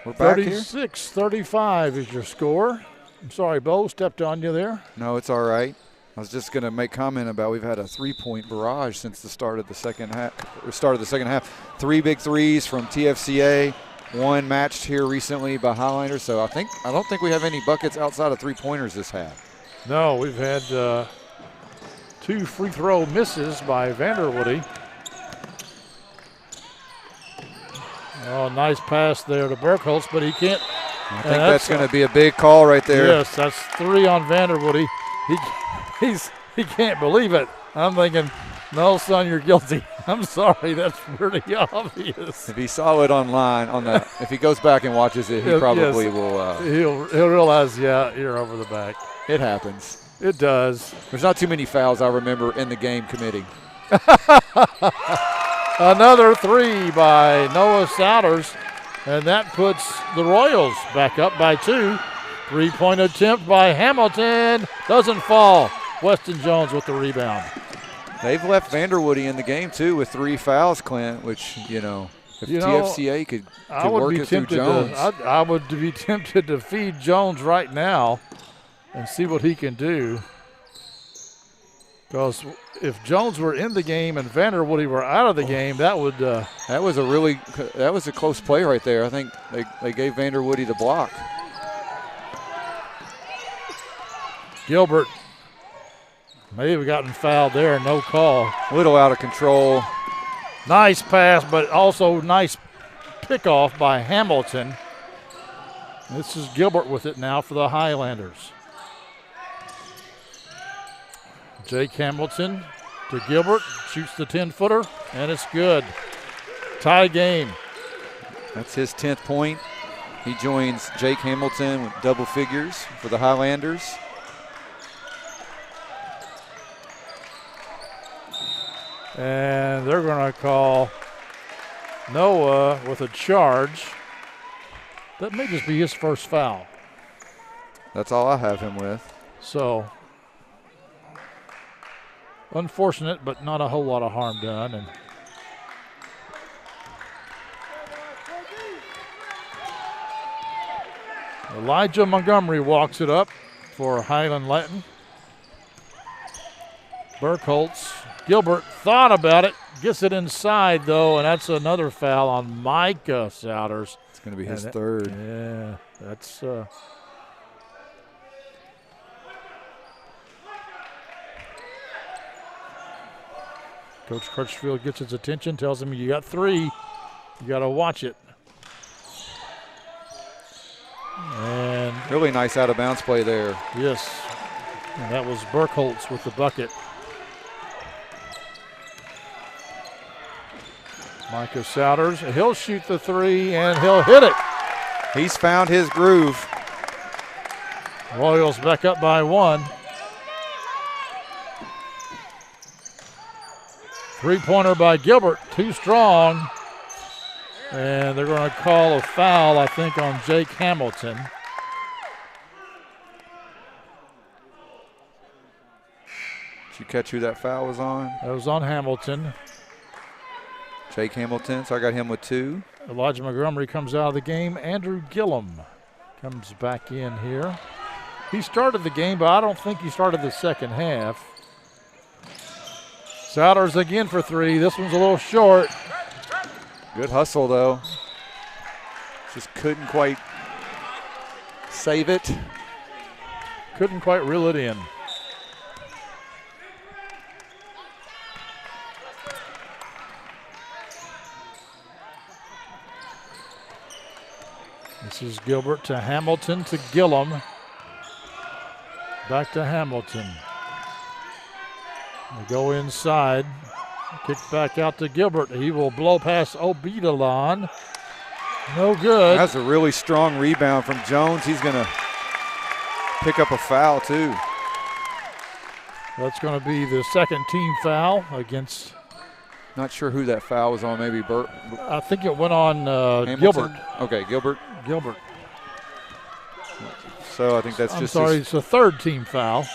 Speaker 2: We're back here.
Speaker 1: 36-35 is your score. I'm sorry, Bo, stepped on you there.
Speaker 2: No, it's all right. I was just going to make comment about we've had a three-point barrage since the start of the second half. 3 big threes from TFCA, one matched here recently by Highlanders. So I don't think we have any buckets outside of three-pointers this half.
Speaker 1: No, we've had 2 free throw misses by Vanderwoody. Oh, nice pass there to Burkholz, but he can't.
Speaker 2: I think that's going to be a big call right there.
Speaker 1: Yes, that's 3 on Vanderwoody. He can't believe it. I'm thinking, no, son, you're guilty. I'm sorry, that's pretty obvious.
Speaker 2: If he saw it online, if he goes back and watches it, he probably will.
Speaker 1: He'll realize, yeah, you're over the back.
Speaker 2: It happens.
Speaker 1: It does.
Speaker 2: There's not too many fouls I remember in the game committing.
Speaker 1: Another 3 by Noah Souders, and that puts the Royals back up by 2. 3-point attempt by Hamilton. Doesn't fall. Weston Jones with the rebound.
Speaker 2: They've left Vanderwoody in the game, too, with 3 fouls, Clint, which, if TFCA could work it through Jones.
Speaker 1: I would be tempted to feed Jones right now and see what he can do. Because if Jones were in the game and Vanderwoody were out of the game, that would
Speaker 2: that was a close play right there. I think they gave Vanderwoody the block.
Speaker 1: Gilbert may have gotten fouled there, no call.
Speaker 2: A little out of control.
Speaker 1: Nice pass, but also nice pickoff by Hamilton. This is Gilbert with it now for the Highlanders. Jake Hamilton to Gilbert, shoots the 10-footer, and it's good. Tie game.
Speaker 2: That's his 10th point. He joins Jake Hamilton with double figures for the Highlanders.
Speaker 1: And they're going to call Noah with a charge. That may just be his first foul.
Speaker 2: That's all I have him with.
Speaker 1: So, unfortunate, but not a whole lot of harm done. And Elijah Montgomery walks it up for Highland Latin. Burkholz. Gilbert thought about it, gets it inside though, and that's another foul on Micah Souders.
Speaker 2: It's going to be his third.
Speaker 1: Yeah, that's Coach Crutchfield gets his attention, tells him you got 3, you got to watch it. And
Speaker 2: really nice out of bounds play there.
Speaker 1: Yes, and that was Burkholz with the bucket. Micah Souders, he'll shoot the 3 and he'll hit it.
Speaker 2: He's found his groove.
Speaker 1: Royals back up by 1. 3-pointer by Gilbert, too strong. And they're going to call a foul, I think, on Jake Hamilton.
Speaker 2: Did you catch who that foul was on?
Speaker 1: That was on Hamilton.
Speaker 2: Jake Hamilton, so I got him with 2.
Speaker 1: Elijah Montgomery comes out of the game. Andrew Gillum comes back in here. He started the game, but I don't think he started the second half. Souders again for 3. This one's a little short.
Speaker 2: Good hustle, though. Just couldn't quite save it.
Speaker 1: Couldn't quite reel it in. This is Gilbert to Hamilton to Gillum. Back to Hamilton. They go inside. Kick back out to Gilbert. He will blow past Obidalon. No good.
Speaker 2: That's a really strong rebound from Jones. He's going to pick up a foul, too.
Speaker 1: That's going to be the second team foul against.
Speaker 2: Not sure who that foul was on. Maybe Burt.
Speaker 1: I think it went on
Speaker 2: Hamilton?
Speaker 1: Gilbert.
Speaker 2: Okay, Gilbert.
Speaker 1: Gilbert.
Speaker 2: So I think that's
Speaker 1: I'm
Speaker 2: just.
Speaker 1: sorry, it's the third team foul.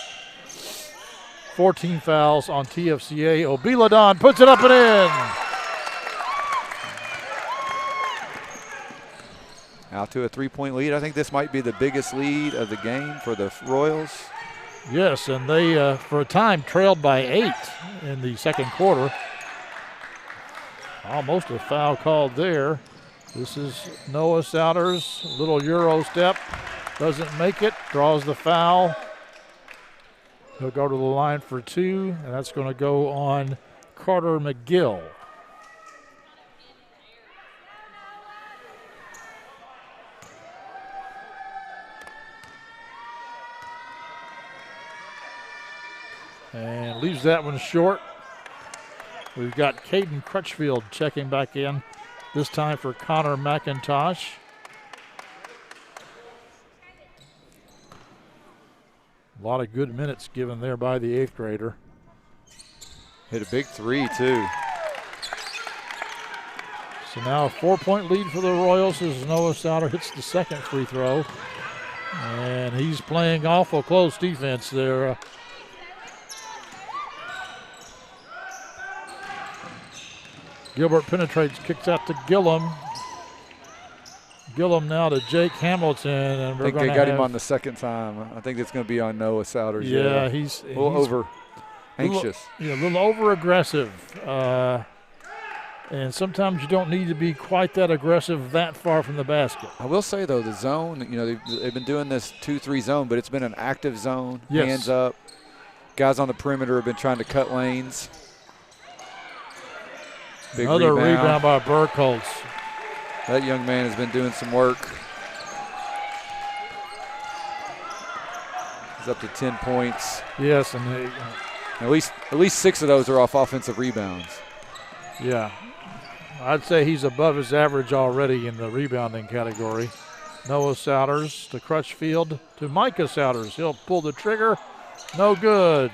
Speaker 1: 14 fouls on TFCA. Obiladon puts it up and in.
Speaker 2: Out to a 3-point lead. I think this might be the biggest lead of the game for the Royals.
Speaker 1: Yes, and they, for a time, trailed by 8 in the second quarter. Almost a foul called there. This is Noah Souders, little Euro step. Doesn't make it, draws the foul. He'll go to the line for 2, and that's going to go on Carter McGill. And leaves that one short. We've got Caden Crutchfield checking back in, this time for Connor McIntosh. A lot of good minutes given there by the 8th grader.
Speaker 2: Hit a big 3, too.
Speaker 1: So now a 4-point lead for the Royals as Noah Souter hits the second free throw. And he's playing awful close defense there. Gilbert penetrates, kicks out to Gillum. Gillum now to Jake Hamilton. And
Speaker 2: I think they got him on the second time. I think it's going to be on Noah Souders.
Speaker 1: Yeah, he's
Speaker 2: a little over anxious.
Speaker 1: A little over aggressive. And sometimes you don't need to be quite that aggressive that far from the basket.
Speaker 2: I will say, though, the zone, they've been doing this 2-3 zone, but it's been an active zone.
Speaker 1: Yes.
Speaker 2: Hands up. Guys on the perimeter have been trying to cut lanes. Big
Speaker 1: Another rebound by Burkholz.
Speaker 2: That young man has been doing some work. He's up to 10 points.
Speaker 1: Yes, and
Speaker 2: at least 6 of those are off offensive rebounds.
Speaker 1: Yeah. I'd say he's above his average already in the rebounding category. Noah Souders to Crutchfield to Micah Souders. He'll pull the trigger. No good.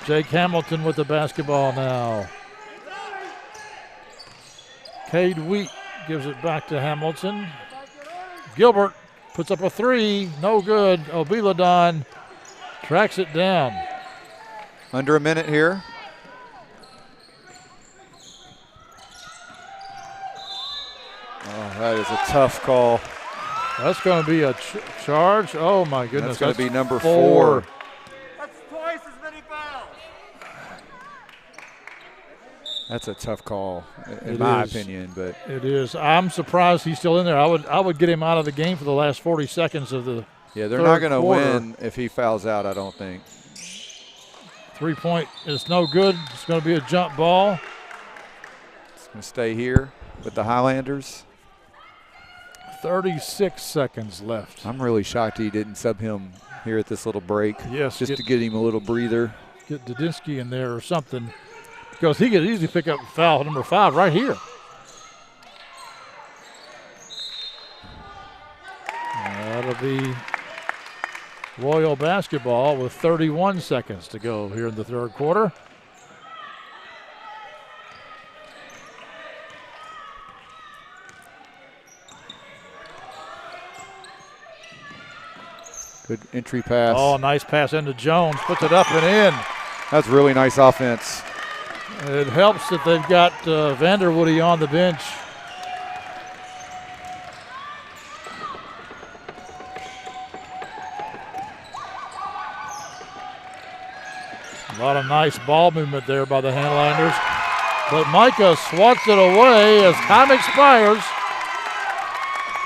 Speaker 1: Jake Hamilton with the basketball now. Cade Wheat gives it back to Hamilton. Gilbert puts up a 3. No good. Obiladon tracks it down.
Speaker 2: Under a minute here. Oh, that is a tough call.
Speaker 1: That's going to be a charge. Oh, my goodness.
Speaker 2: That's going to be number 4.
Speaker 4: That's twice as many fouls.
Speaker 2: That's a tough call, in my opinion. But
Speaker 1: it is. I'm surprised he's still in there. I would get him out of the game for the last 40 seconds of the
Speaker 2: yeah, they're not going to win if he fouls out, I don't think.
Speaker 1: 3-point is no good. It's going to be a jump ball.
Speaker 2: It's going to stay here with the Highlanders.
Speaker 1: 36 seconds left.
Speaker 2: I'm really shocked he didn't sub him here at this little break.
Speaker 1: Yes,
Speaker 2: just to get him a little breather.
Speaker 1: Get Dudinsky in there or something, because he could easily pick up foul number 5 right here. That'll be Royal basketball with 31 seconds to go here in the third quarter.
Speaker 2: Good entry pass.
Speaker 1: Oh, nice pass into Jones. Puts it up and in.
Speaker 2: That's really nice offense.
Speaker 1: It helps that they've got Vanderwoody on the bench. A lot of nice ball movement there by the Highlanders. But Micah swats it away as time expires.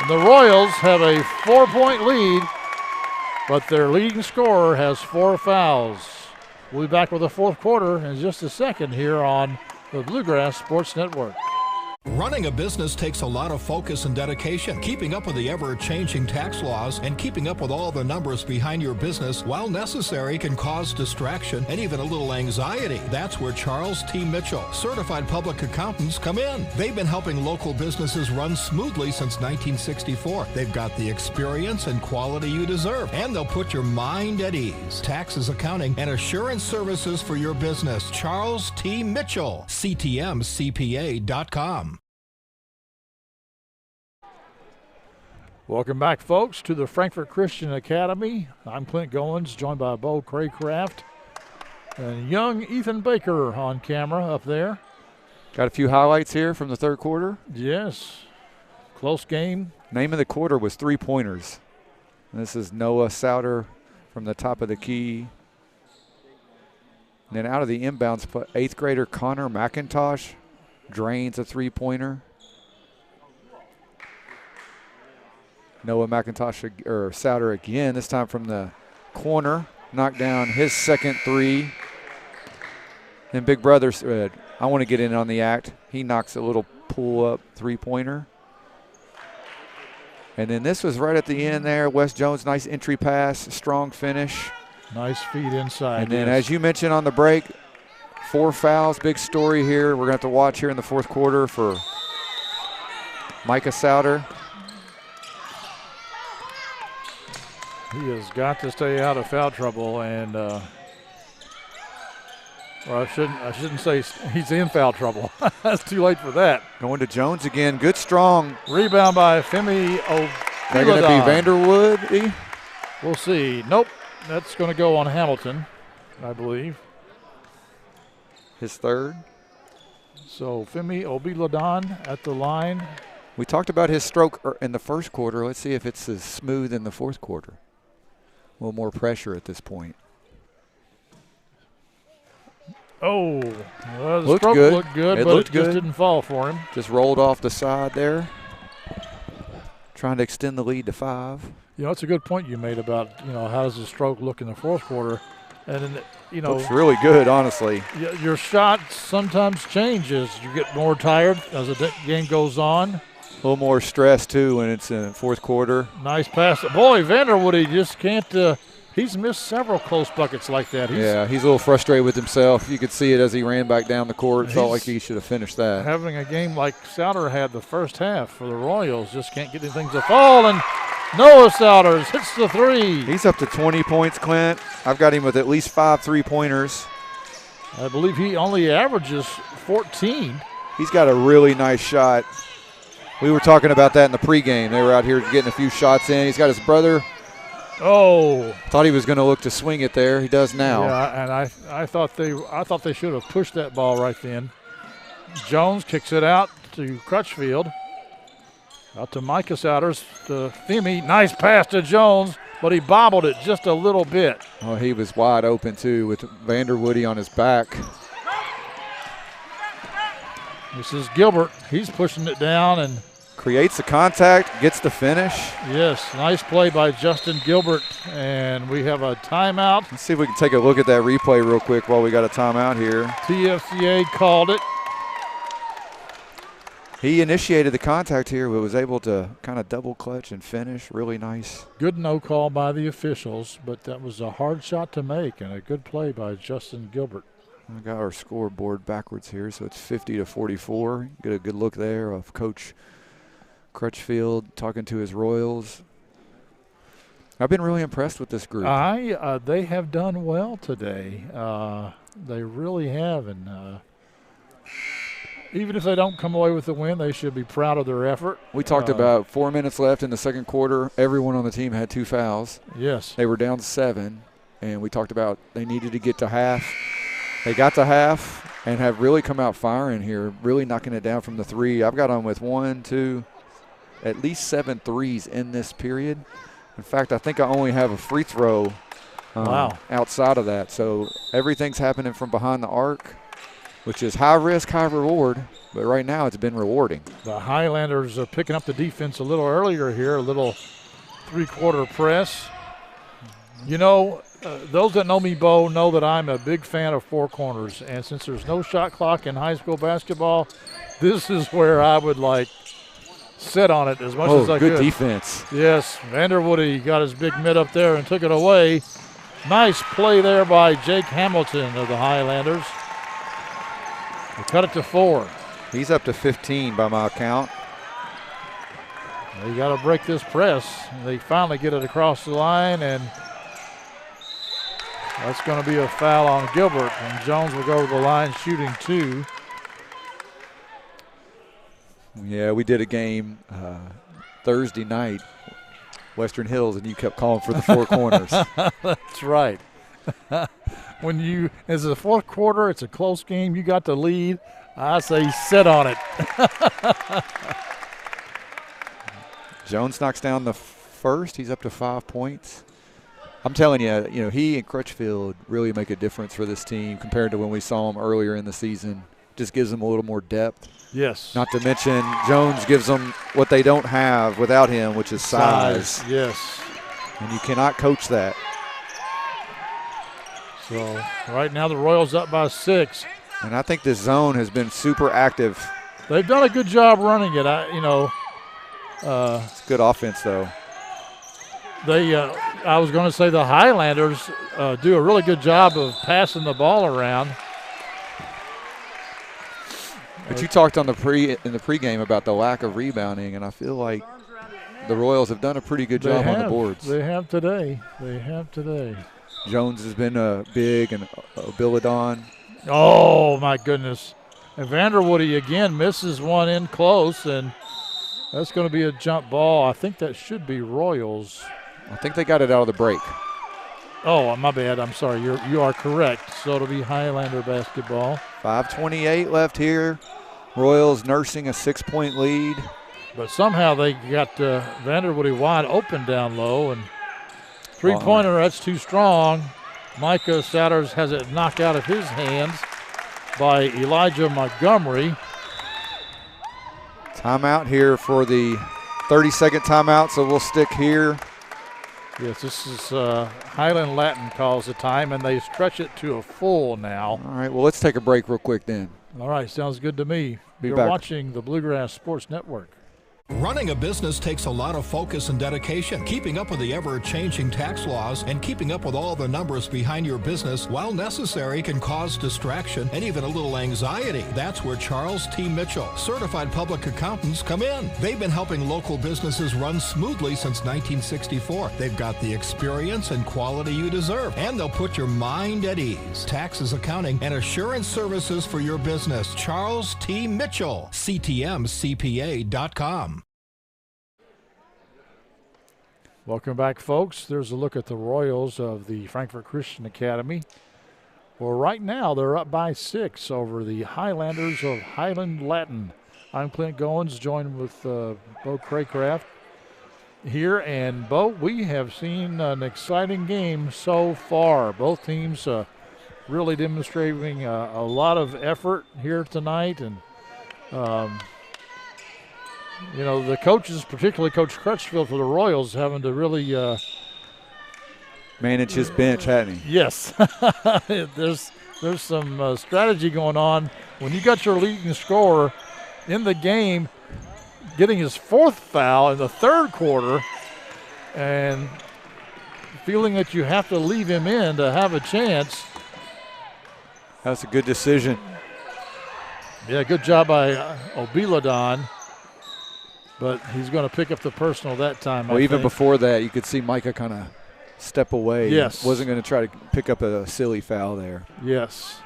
Speaker 1: And the Royals have a 4-point lead, but their leading scorer has 4 fouls. We'll be back with the fourth quarter in just a second here on the Bluegrass Sports Network.
Speaker 3: Running a business takes a lot of focus and dedication. Keeping up with the ever-changing tax laws and keeping up with all the numbers behind your business, while necessary, can cause distraction and even a little anxiety. That's where Charles T. Mitchell, certified public accountants, come in. They've been helping local businesses run smoothly since 1964. They've got the experience and quality you deserve, and they'll put your mind at ease. Taxes, accounting, and assurance services for your business. Charles T. Mitchell, CTMCPA.com.
Speaker 1: Welcome back, folks, to the Frankfort Christian Academy. I'm Clint Goins, joined by Bo Craycraft and young Ethan Baker on camera up there.
Speaker 2: Got a few highlights here from the third quarter.
Speaker 1: Yes, close game.
Speaker 2: Name of the quarter was 3-pointers. This is Noah Souter from the top of the key. And then out of the inbounds, 8th grader Connor McIntosh drains a 3-pointer. Noah McIntosh, or Souter again, this time from the corner, knocked down his second 3. Then Big Brother said, I want to get in on the act. He knocks a little pull-up 3-pointer. And then this was right at the end there. Wes Jones, nice entry pass, strong finish.
Speaker 1: Nice feed inside.
Speaker 2: And then as you mentioned on the break, 4 fouls, big story here. We're going to have to watch here in the fourth quarter for Micah Souter.
Speaker 1: He has got to stay out of foul trouble, and or I shouldn't say he's in foul trouble. That's too late for that.
Speaker 2: Going to Jones again. Good, strong.
Speaker 1: Rebound by Femi
Speaker 2: They're going to be Vanderwood.
Speaker 1: We'll see. Nope, that's going to go on Hamilton, I believe.
Speaker 2: His third.
Speaker 1: So Femi Obiladon at the line.
Speaker 2: We talked about his stroke in the first quarter. Let's see if it's as smooth in the fourth quarter. A little more pressure at this point.
Speaker 1: Oh, well, the
Speaker 2: looked
Speaker 1: stroke
Speaker 2: good.
Speaker 1: Looked good,
Speaker 2: it
Speaker 1: but
Speaker 2: looked
Speaker 1: it just
Speaker 2: good.
Speaker 1: didn't fall for him.
Speaker 2: Just rolled off the side there. Trying to extend the lead to 5.
Speaker 1: You know, it's a good point you made about, how does the stroke look in the fourth quarter? And then,
Speaker 2: looks really good, honestly.
Speaker 1: Your shot sometimes changes. You get more tired as the game goes on.
Speaker 2: A little more stress, too, when it's in the fourth quarter.
Speaker 1: Nice pass. Boy, Vanderwood, he just can't he's missed several close buckets like that.
Speaker 2: He's a little frustrated with himself. You could see it as he ran back down the court. Felt like he should have finished that.
Speaker 1: Having a game like Souter had the first half for the Royals, just can't get anything to fall. And Noah Souders hits the 3.
Speaker 2: He's up to 20 points, Clint. I've got him with at least 5 3-pointers.
Speaker 1: I believe he only averages 14.
Speaker 2: He's got a really nice shot. We were talking about that in the pregame. They were out here getting a few shots in. He's got his brother.
Speaker 1: Oh.
Speaker 2: Thought he was going to look to swing it there. He does now.
Speaker 1: Yeah, and I thought they should have pushed that ball right then. Jones kicks it out to Crutchfield. Out to Micah Souders, to Femi. Nice pass to Jones, but he bobbled it just a little bit.
Speaker 2: Oh, he was wide open, too, with Vanderwoody on his back.
Speaker 1: This is Gilbert. He's pushing it down and
Speaker 2: creates the contact, gets the finish.
Speaker 1: Yes, nice play by Justin Gilbert, and we have a timeout.
Speaker 2: Let's see if we can take a look at that replay real quick while we got a timeout here.
Speaker 1: TFCA called it.
Speaker 2: He initiated the contact here, but was able to kind of double clutch and finish. Really nice.
Speaker 1: Good no call by the officials, but that was a hard shot to make and a good play by Justin Gilbert.
Speaker 2: We got our scoreboard backwards here, so it's 50-44. Get a good look there of Coach Crutchfield talking to his Royals. I've been really impressed with this group.
Speaker 1: They have done well today. They really have, and even if they don't come away with the win, they should be proud of their effort.
Speaker 2: We talked about 4 minutes left in the second quarter. Everyone on the team had 2 fouls.
Speaker 1: Yes.
Speaker 2: They were down 7, and we talked about they needed to get to half. They got to half, and have really come out firing here, really knocking it down from the three. I've got them with 1, 2, at least 7 threes in this period. In fact, I think I only have a free throw outside of that. So everything's happening from behind the arc, which is high risk, high reward. But right now it's been rewarding.
Speaker 1: The Highlanders are picking up the defense a little earlier here, a little three-quarter press. You know, those that know me, Bo, know that I'm a big fan of four corners. And since there's no shot clock in high school basketball, this is where I would, like, sit on it as much as I could.
Speaker 2: Good defense.
Speaker 1: Yes, Vanderwoody got his big mid up there and took it away. Nice play there by Jake Hamilton of the Highlanders. They cut it to 4.
Speaker 2: He's up to 15 by my count.
Speaker 1: They got to break this press. They finally get it across the line, and that's going to be a foul on Gilbert. And Jones will go to the line shooting 2.
Speaker 2: Yeah, we did a game Thursday night, Western Hills, and you kept calling for the four corners.
Speaker 1: That's right. When it's the fourth quarter, it's a close game, you got the lead, I say sit on it.
Speaker 2: Jones knocks down the first. He's up to 5 points. I'm telling you, he and Crutchfield really make a difference for this team compared to when we saw them earlier in the season. Just gives them a little more depth.
Speaker 1: Yes.
Speaker 2: Not to mention Jones gives them what they don't have without him, which is size.
Speaker 1: Yes.
Speaker 2: And you cannot coach that.
Speaker 1: So right now the Royals up by 6.
Speaker 2: And I think this zone has been super active.
Speaker 1: They've done a good job running it.
Speaker 2: It's good offense, though.
Speaker 1: I was going to say the Highlanders do a really good job of passing the ball around.
Speaker 2: But you talked in the pregame about the lack of rebounding, and I feel like the Royals have done a pretty good job on the boards.
Speaker 1: They have today.
Speaker 2: Jones has been big, and Biladon.
Speaker 1: Oh, my goodness. And Vanderwoody again misses one in close, and that's going to be a jump ball. I think that should be Royals.
Speaker 2: I think they got it out of the break.
Speaker 1: Oh, my bad. I'm sorry. You are correct. So it'll be Highlander basketball.
Speaker 2: 5:28 left here. Royals nursing a 6-point lead.
Speaker 1: But somehow they got Vanderwoody wide open down low, and three-pointer, that's too strong. Micah Satters has it knocked out of his hands by Elijah Montgomery.
Speaker 2: Timeout here for the 30-second timeout, so we'll stick here.
Speaker 1: Yes, this is Highland Latin calls the time, and they stretch it to a full now.
Speaker 2: All right, well, let's take a break real quick then.
Speaker 1: All right, sounds good to me. You're
Speaker 2: back.
Speaker 1: Watching the Bluegrass Sports Network.
Speaker 3: Running a business takes a lot of focus and dedication. Keeping up with the ever-changing tax laws and keeping up with all the numbers behind your business, while necessary, can cause distraction and even a little anxiety. That's where Charles T. Mitchell, certified public accountants, come in. They've been helping local businesses run smoothly since 1964. They've got the experience and quality you deserve, and they'll put your mind at ease. Taxes, accounting, and assurance services for your business. Charles T. Mitchell, CTMCPA.com.
Speaker 1: Welcome back, folks. There's a look at the Royals of the Frankfort Christian Academy. Well, right now they're up by 6 over the Highlanders of Highland Latin. I'm Clint Goins, joined with Bo Craycraft here. And, Bo, we have seen an exciting game so far. Both teams really demonstrating a lot of effort here tonight. And, the coaches, particularly Coach Crutchfield for the Royals, having to really
Speaker 2: manage his bench, hadn't he?
Speaker 1: Yes. There's some strategy going on. When you got your leading scorer in the game getting his 4th foul in the 3rd quarter and feeling that you have to leave him in to have a chance.
Speaker 2: That's a good decision.
Speaker 1: Yeah, good job by Obiladon. But he's going to pick up the personal that time.
Speaker 2: Well, even before that, you could see Micah kind of step away.
Speaker 1: Yes.
Speaker 2: Wasn't going to try to pick up a silly foul there.
Speaker 1: Yes.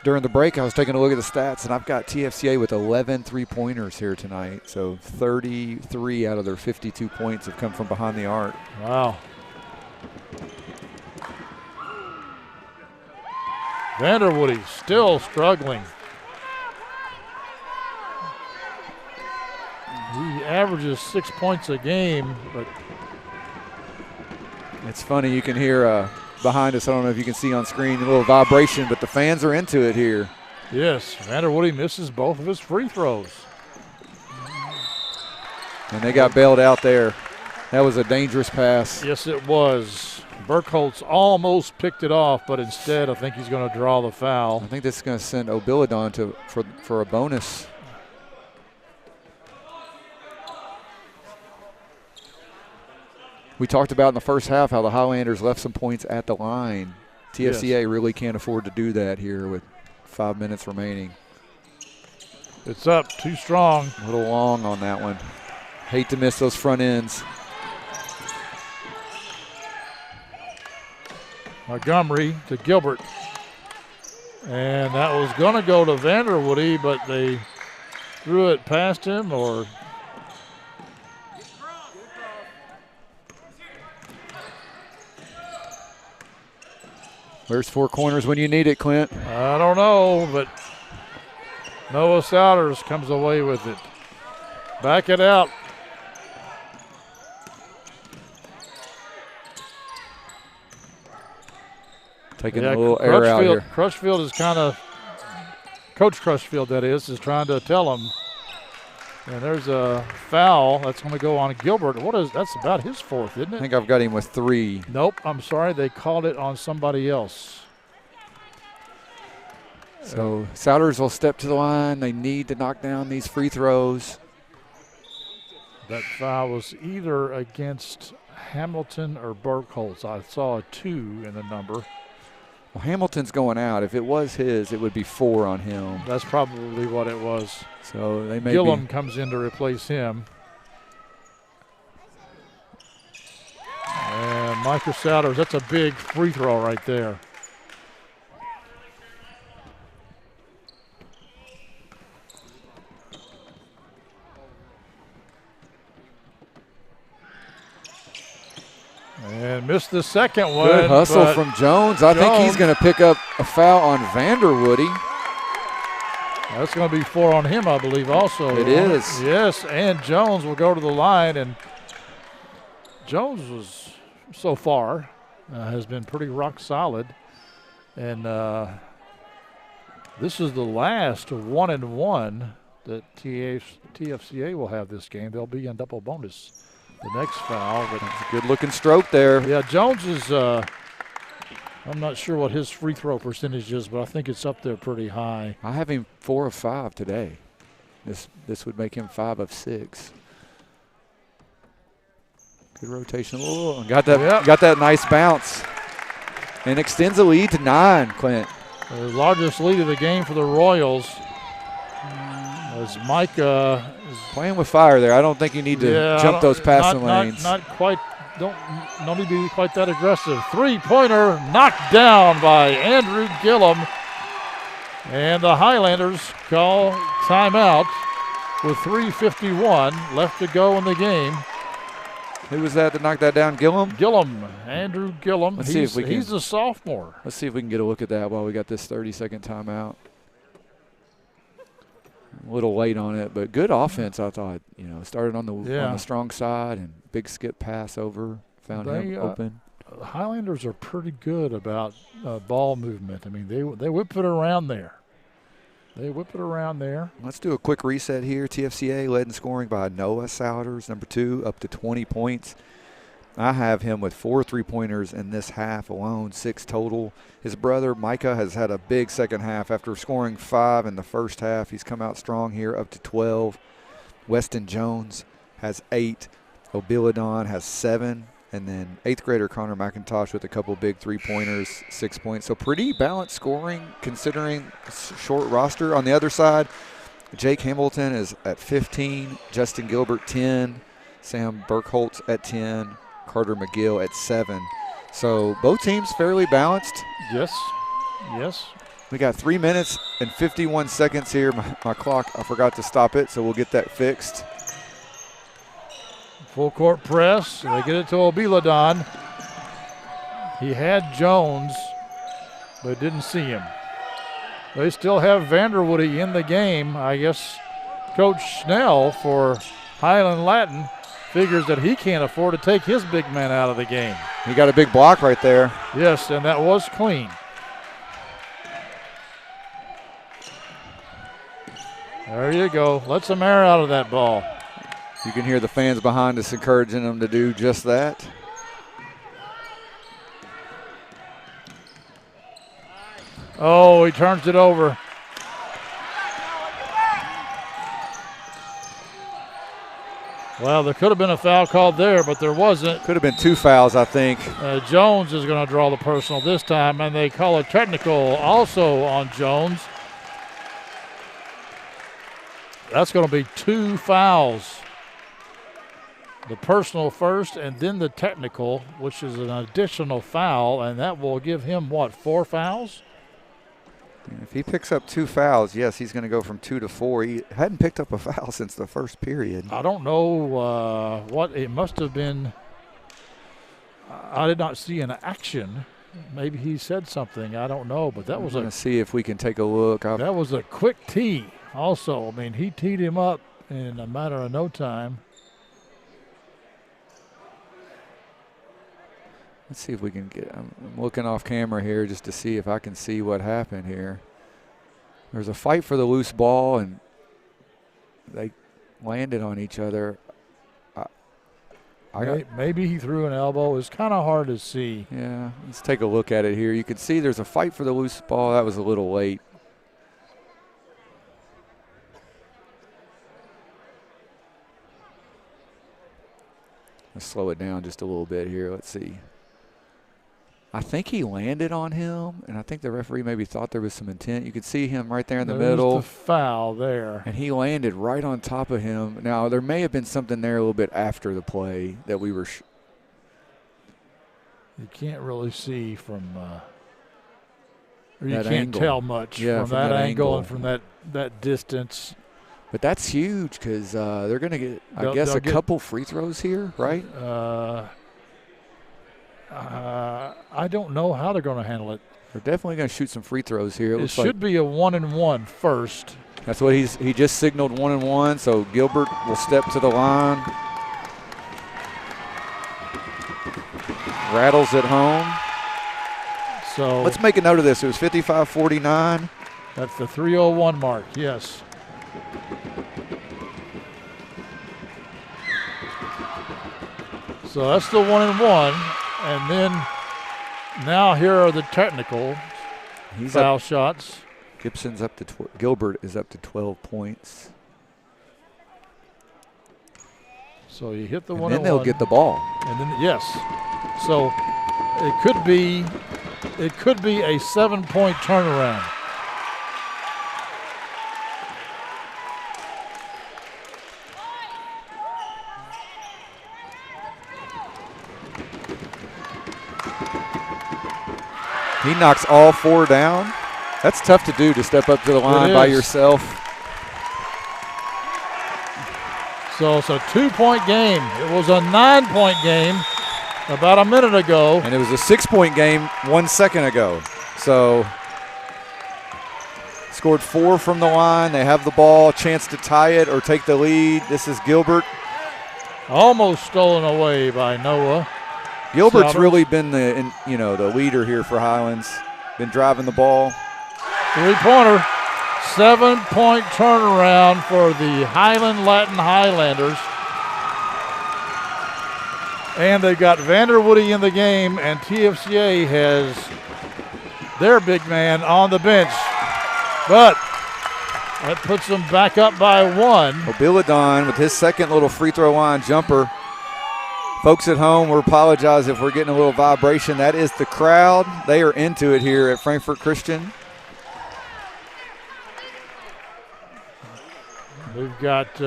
Speaker 2: During the break, I was taking a look at the stats, and I've got TFCA with 11 three-pointers here tonight. So 33 out of their 52 points have come from behind the arc.
Speaker 1: Wow. Vanderwoody still struggling. He averages 6 points a game, but
Speaker 2: it's funny. You can hear behind us, I don't know if you can see on screen, a little vibration, but the fans are into it here.
Speaker 1: yes, Vanderwoody misses both of his free throws.
Speaker 2: And they got bailed out there. That was a dangerous pass.
Speaker 1: Yes, it was. Burkholz almost picked it off, but instead I think he's going to draw the foul.
Speaker 2: I think this is going to send Obiladon for a bonus. We talked about in the first half how the Highlanders left some points at the line. TFCA really can't afford to do that here with 5 minutes remaining.
Speaker 1: It's up, too strong.
Speaker 2: A little long on that one. Hate to miss those front ends.
Speaker 1: Montgomery to Gilbert. And that was going to go to Vanderwoody, but they threw it past him, or
Speaker 2: Where's four corners when you need it, Clint?
Speaker 1: I don't know, but Noah Souders comes away with it. Back it out.
Speaker 2: Taking a little air out here.
Speaker 1: Crutchfield is kind of, Coach Crutchfield that is trying to tell him. And there's a foul that's going to go on Gilbert. That's about his fourth, isn't it?
Speaker 2: I think I've got him with 3.
Speaker 1: Nope, I'm sorry. They called it on somebody else.
Speaker 2: So Souders will step to the line. They need to knock down these free throws.
Speaker 1: That foul was either against Hamilton or Burkholz. I saw a 2 in the number.
Speaker 2: Well, Hamilton's going out. If it was his, it would be 4 on him.
Speaker 1: That's probably what it was.
Speaker 2: So they may
Speaker 1: Gillum comes in to replace him. And Micah Souders, that's a big free throw right there. And missed the second one.
Speaker 2: Good hustle from Jones. I think he's going to pick up a foul on Vanderwoody.
Speaker 1: That's going to be 4 on him, I believe, also.
Speaker 2: It is.
Speaker 1: Yes, and Jones will go to the line. And Jones was, so far, has been pretty rock solid. And this is the last 1-and-1 that TFCA will have this game. They'll be in double bonus. The next foul. But
Speaker 2: it's a good-looking stroke there.
Speaker 1: Yeah, Jones is, I'm not sure what his free throw percentage is, but I think it's up there pretty high.
Speaker 2: I have him 4 of 5 today. This would make him 5 of 6. Good rotation. Oh, got that nice bounce. And extends the lead to 9, Clint.
Speaker 1: The largest lead of the game for the Royals. As Micah is
Speaker 2: playing with fire there. I don't think you need to jump those passing lanes.
Speaker 1: Not quite. Don't need to be quite that aggressive. Three-pointer knocked down by Andrew Gillum. And the Highlanders call timeout with 3:51 left to go in the game.
Speaker 2: Who was that knocked that down? Gillum?
Speaker 1: Andrew Gillum.
Speaker 2: Let's see if we can.
Speaker 1: He's a sophomore.
Speaker 2: Let's see if we can get a look at that while we got this 30-second timeout. A little late on it, but good offense, I thought. Started on the strong side and big skip pass over, found him open.
Speaker 1: Highlanders are pretty good about ball movement. I mean, they whip it around there.
Speaker 2: Let's do a quick reset here. TFCA led in scoring by Noah Souders, number 2, up to 20 points. I have him with 4 3-pointers in this half alone, 6 total. His brother Micah has had a big second half. After scoring 5 in the first half, he's come out strong here, up to 12. Weston Jones has 8. Obiladon has 7. And then 8th grader Connor McIntosh with a couple big 3-pointers, 6 points. So pretty balanced scoring considering short roster. On the other side, Jake Hamilton is at 15, Justin Gilbert 10, Sam Burkholz at 10, Carter McGill at 7. So both teams fairly balanced.
Speaker 1: Yes.
Speaker 2: We got 3 minutes and 51 seconds here. My clock, I forgot to stop it, so we'll get that fixed.
Speaker 1: Full court press. They get it to Obiladon. He had Jones, but didn't see him. They still have Vanderwoody in the game. I guess Coach Snell for Highland Latin figures that he can't afford to take his big man out of the game.
Speaker 2: He got a big block right there.
Speaker 1: Yes, and that was clean. There you go. Let some air out of that ball.
Speaker 2: You can hear the fans behind us encouraging them to do just that.
Speaker 1: Oh, he turns it over. Well, there could have been a foul called there, but there wasn't.
Speaker 2: Could have been 2 fouls, I think.
Speaker 1: Jones is going to draw the personal this time, and they call a technical also on Jones. That's going to be 2 fouls. The personal first, and then the technical, which is an additional foul, and that will give him, what, 4 fouls?
Speaker 2: If he picks up 2 fouls, yes, he's going to go from 2 to 4. He hadn't picked up a foul since the first period.
Speaker 1: I don't know what it must have been. I did not see an action. Maybe he said something. I don't know, but that was
Speaker 2: going to see if we can take a look.
Speaker 1: That was a quick tee also. I mean, he teed him up in a matter of no time.
Speaker 2: Let's see if we can get, I'm looking off camera here just to see if I can see what happened here. There's a fight for the loose ball, and they landed on each other.
Speaker 1: Maybe he threw an elbow. It's kind of hard to see.
Speaker 2: Yeah, let's take a look at it here. You can see there's a fight for the loose ball. That was a little late. Let's slow it down just a little bit here. Let's see. I think he landed on him, and I think the referee maybe thought there was some intent. You could see him right there in the middle.
Speaker 1: There's the foul there.
Speaker 2: And he landed right on top of him. Now, there may have been something there a little bit after the play that we were
Speaker 1: you can't really see from or you
Speaker 2: that
Speaker 1: can't
Speaker 2: angle.
Speaker 1: Tell much from that angle and from that distance.
Speaker 2: But that's huge because they're going to get, I guess, a couple free throws here, right?
Speaker 1: I don't know how they're going to handle it.
Speaker 2: They're definitely going to shoot some free throws here.
Speaker 1: It should be a 1-and-1 first.
Speaker 2: That's what he just signaled 1-and-1, so Gilbert will step to the line. Rattles it home.
Speaker 1: So
Speaker 2: let's make a note of this. It was 55-49.
Speaker 1: That's the 3:01 mark, yes. So that's the 1-and-1. And then now here are the technical foul shots.
Speaker 2: Gibson's up to Gilbert is up to 12 points.
Speaker 1: So you hit the 1-and-1.
Speaker 2: And then they'll get the ball.
Speaker 1: And then yes. So it could be a 7-point turnaround.
Speaker 2: He knocks all 4 down. That's tough to do, to step up to the line by yourself.
Speaker 1: So it's a 2-point game. It was a 9-point game about a minute ago.
Speaker 2: And it was a 6-point game 1 second ago. So scored 4 from the line. They have the ball, chance to tie it or take the lead. This is Gilbert.
Speaker 1: Almost stolen away by Noah.
Speaker 2: Gilbert's really been the leader here for Highlands. Been driving the ball.
Speaker 1: 3-pointer. 7-point turnaround for the Highland Latin Highlanders. And they've got Vanderwoody in the game, and TFCA has their big man on the bench. But that puts them back up by 1.
Speaker 2: Obiladon with his second little free throw line jumper. Folks at home, we apologize if we're getting a little vibration. That is the crowd. They are into it here at Frankfort Christian.
Speaker 1: We've got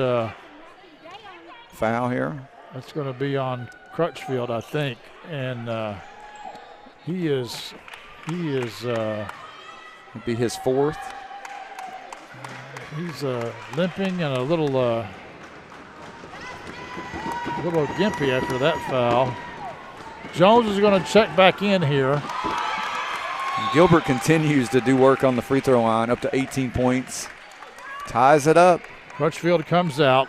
Speaker 2: foul here.
Speaker 1: That's going to be on Crutchfield, I think, and he is. It'll
Speaker 2: be his 4th.
Speaker 1: He's limping and a little gimpy after that foul. Jones is going to check back in here.
Speaker 2: Gilbert continues to do work on the free throw line, up to 18 points. Ties it up.
Speaker 1: Crutchfield comes out.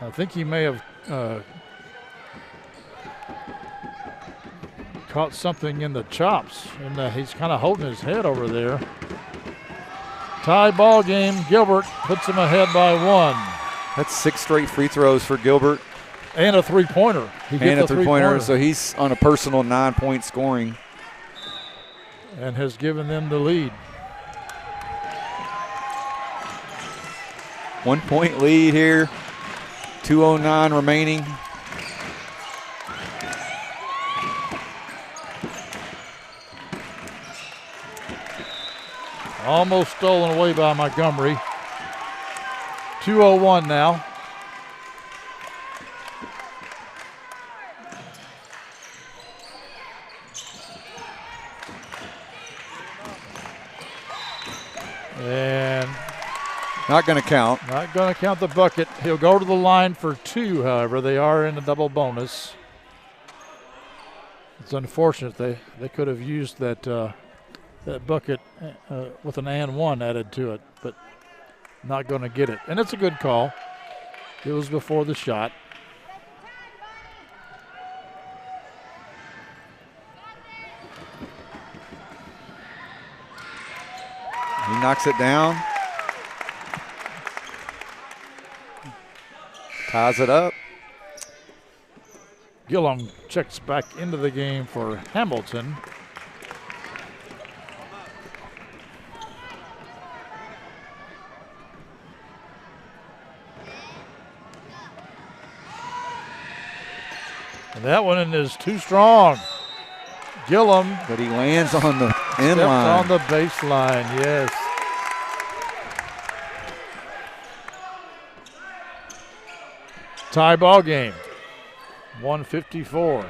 Speaker 1: I think he may have caught something in the chops, and he's kind of holding his head over there. Tie ball game. Gilbert puts him ahead by 1.
Speaker 2: That's 6 straight free throws for Gilbert.
Speaker 1: And a three-pointer.
Speaker 2: And a three-pointer, so he's on a personal 9-point scoring.
Speaker 1: And has given them the lead.
Speaker 2: 1-point lead here. 2:09 remaining.
Speaker 1: Almost stolen away by Montgomery. 2:01 now. And
Speaker 2: not going to count.
Speaker 1: Not going to count the bucket. He'll go to the line for 2, however. They are in a double bonus. It's unfortunate. They could have used that bucket with an and 1 added to it, but not going to get it. And it's a good call. It was before the shot.
Speaker 2: He knocks it down. Ties it up.
Speaker 1: Gillum checks back into the game for Hamilton. And that one is too strong. Gillum.
Speaker 2: But he lands on the end line.
Speaker 1: On the baseline, yes. Tie ball game. 1:54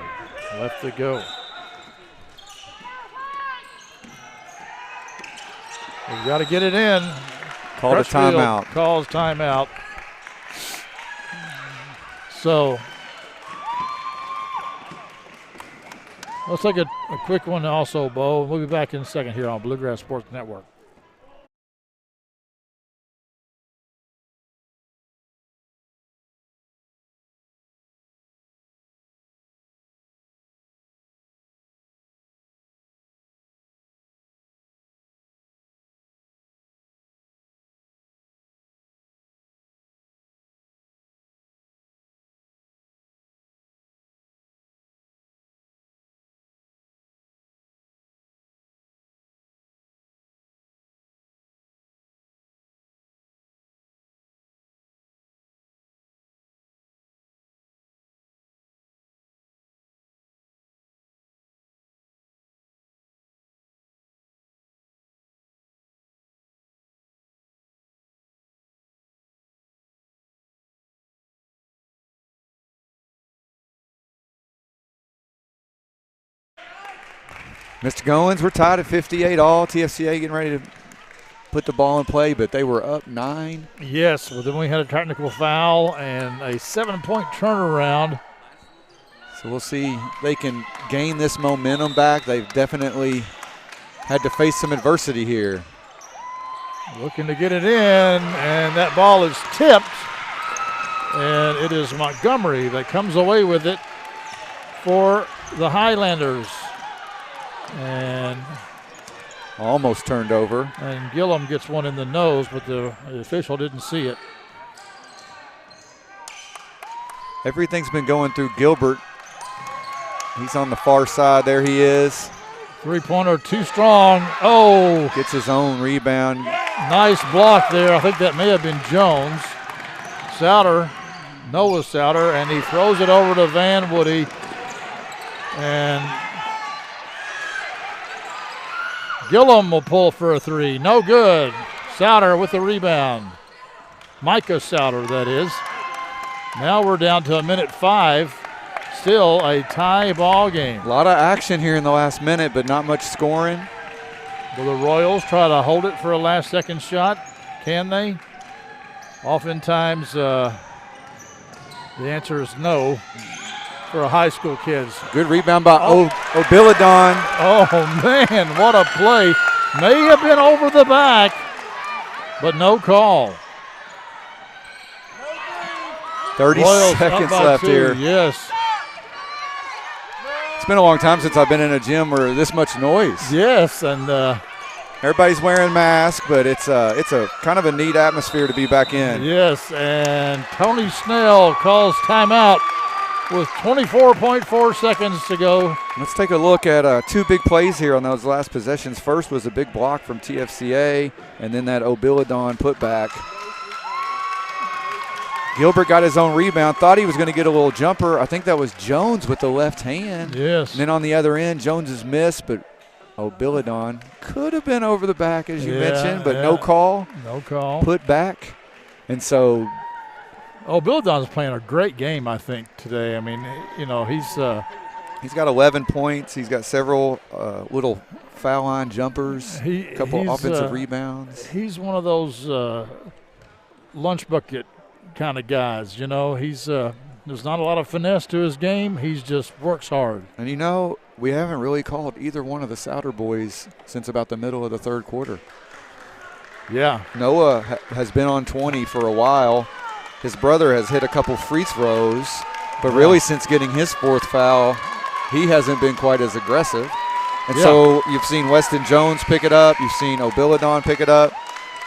Speaker 1: left to go. We've got to get it in.
Speaker 2: Called a timeout.
Speaker 1: Calls timeout. So let's take a quick one also, Bo. We'll be back in a second here on Bluegrass Sports Network.
Speaker 2: Mr. Goins, we're tied at 58 all. TFCA getting ready to put the ball in play, but they were up 9.
Speaker 1: Yes, well, then we had a technical foul and a 7-point turnaround.
Speaker 2: So we'll see if they can gain this momentum back. They've definitely had to face some adversity here.
Speaker 1: Looking to get it in, and that ball is tipped. And it is Montgomery that comes away with it for the Highlanders. And
Speaker 2: almost turned over.
Speaker 1: And Gillum gets one in the nose, but the official didn't see it.
Speaker 2: Everything's been going through Gilbert. He's on the far side. There he is.
Speaker 1: Three-pointer too strong. Oh.
Speaker 2: Gets his own rebound.
Speaker 1: Nice block there. I think that may have been Jones. Souter, Noah Souter, and he throws it over to Van Woody. And Gillum will pull for a 3. No good. Souter with the rebound. Micah Souter, that is. Now we're down to 1:05. Still a tie ball game.
Speaker 2: A lot of action here in the last minute, but not much scoring.
Speaker 1: Will the Royals try to hold it for a last-second shot? Can they? Oftentimes, the answer is no. for high school kids.
Speaker 2: Good rebound by Obiladon.
Speaker 1: Oh, man, what a play. May have been over the back, but no call.
Speaker 2: 30
Speaker 1: Royals
Speaker 2: seconds
Speaker 1: up by
Speaker 2: left
Speaker 1: 2,
Speaker 2: here.
Speaker 1: Yes.
Speaker 2: It's been a long time since I've been in a gym where this much noise.
Speaker 1: Yes, and
Speaker 2: everybody's wearing masks, but it's a kind of a neat atmosphere to be back in.
Speaker 1: yes, and Tony Snell calls timeout with 24.4 seconds to go.
Speaker 2: Let's take a look at 2 big plays here on those last possessions. First was a big block from TFCA, and then that Obiladon putback. Gilbert got his own rebound, thought he was going to get a little jumper. I think that was Jones with the left hand.
Speaker 1: Yes.
Speaker 2: And then on the other end, Jones's miss, but Obiladon could have been over the back, as you mentioned, but no call.
Speaker 1: No call.
Speaker 2: Put back. And so
Speaker 1: Biladon's playing a great game, I think, today. I mean, you know, he's
Speaker 2: got 11 points. He's got several little foul line jumpers, a couple offensive rebounds.
Speaker 1: He's one of those lunch bucket kind of guys. You know, he's there's not a lot of finesse to his game. He just works hard.
Speaker 2: And, you know, we haven't really called either one of the Souter boys since about the middle of the third quarter.
Speaker 1: Yeah.
Speaker 2: Noah has been on 20 for a while. His brother has hit a couple free throws, but really since getting his 4th foul, he hasn't been quite as aggressive. And so you've seen Weston Jones pick it up. You've seen Obiladon pick it up.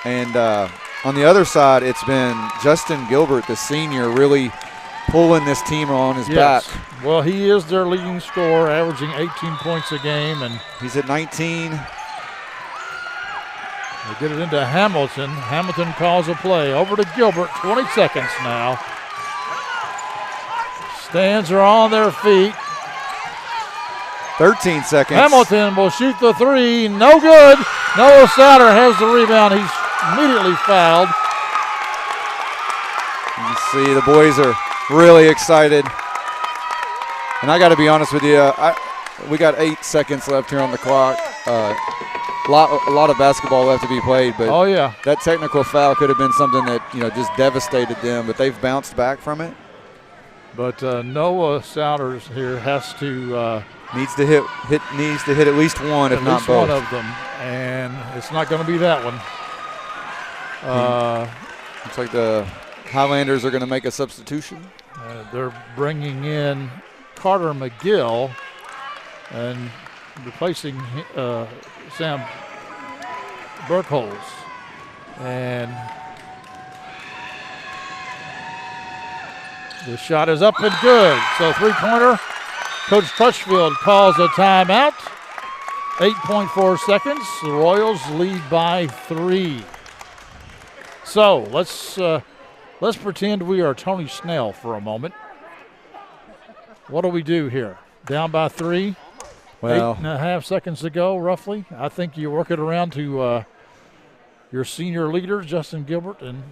Speaker 2: And on the other side, it's been Justin Gilbert, the senior, really pulling this team on his back.
Speaker 1: Well, he is their leading scorer, averaging 18 points a game. And
Speaker 2: he's at 19.
Speaker 1: They get it into Hamilton. Hamilton calls a play. Over to Gilbert, 20 seconds now. Stands are on their feet.
Speaker 2: 13 seconds.
Speaker 1: Hamilton will shoot the 3. No good. Noah Souter has the rebound. He's immediately fouled.
Speaker 2: You see the boys are really excited. And I got to be honest with you, we got 8 seconds left here on the clock. A lot of basketball left to be played, but that technical foul could have been something that, you know, just devastated them, but they've bounced back from it.
Speaker 1: But Noah Souders here has to
Speaker 2: needs to hit at least one, if not both.
Speaker 1: One of them, and it's not going to be that one.
Speaker 2: Looks like the Highlanders are going to make a substitution.
Speaker 1: They're bringing in Carter McGill and replacing Sam Burkholz. And the shot is up and good. So 3-pointer. Coach Crutchfield calls a timeout. 8.4 seconds. The Royals lead by 3. So let's pretend we are Tony Snell for a moment. What do we do here? Down by 3.
Speaker 2: Well,
Speaker 1: 8.5 seconds to go, roughly. I think you work it around to your senior leader, Justin Gilbert, and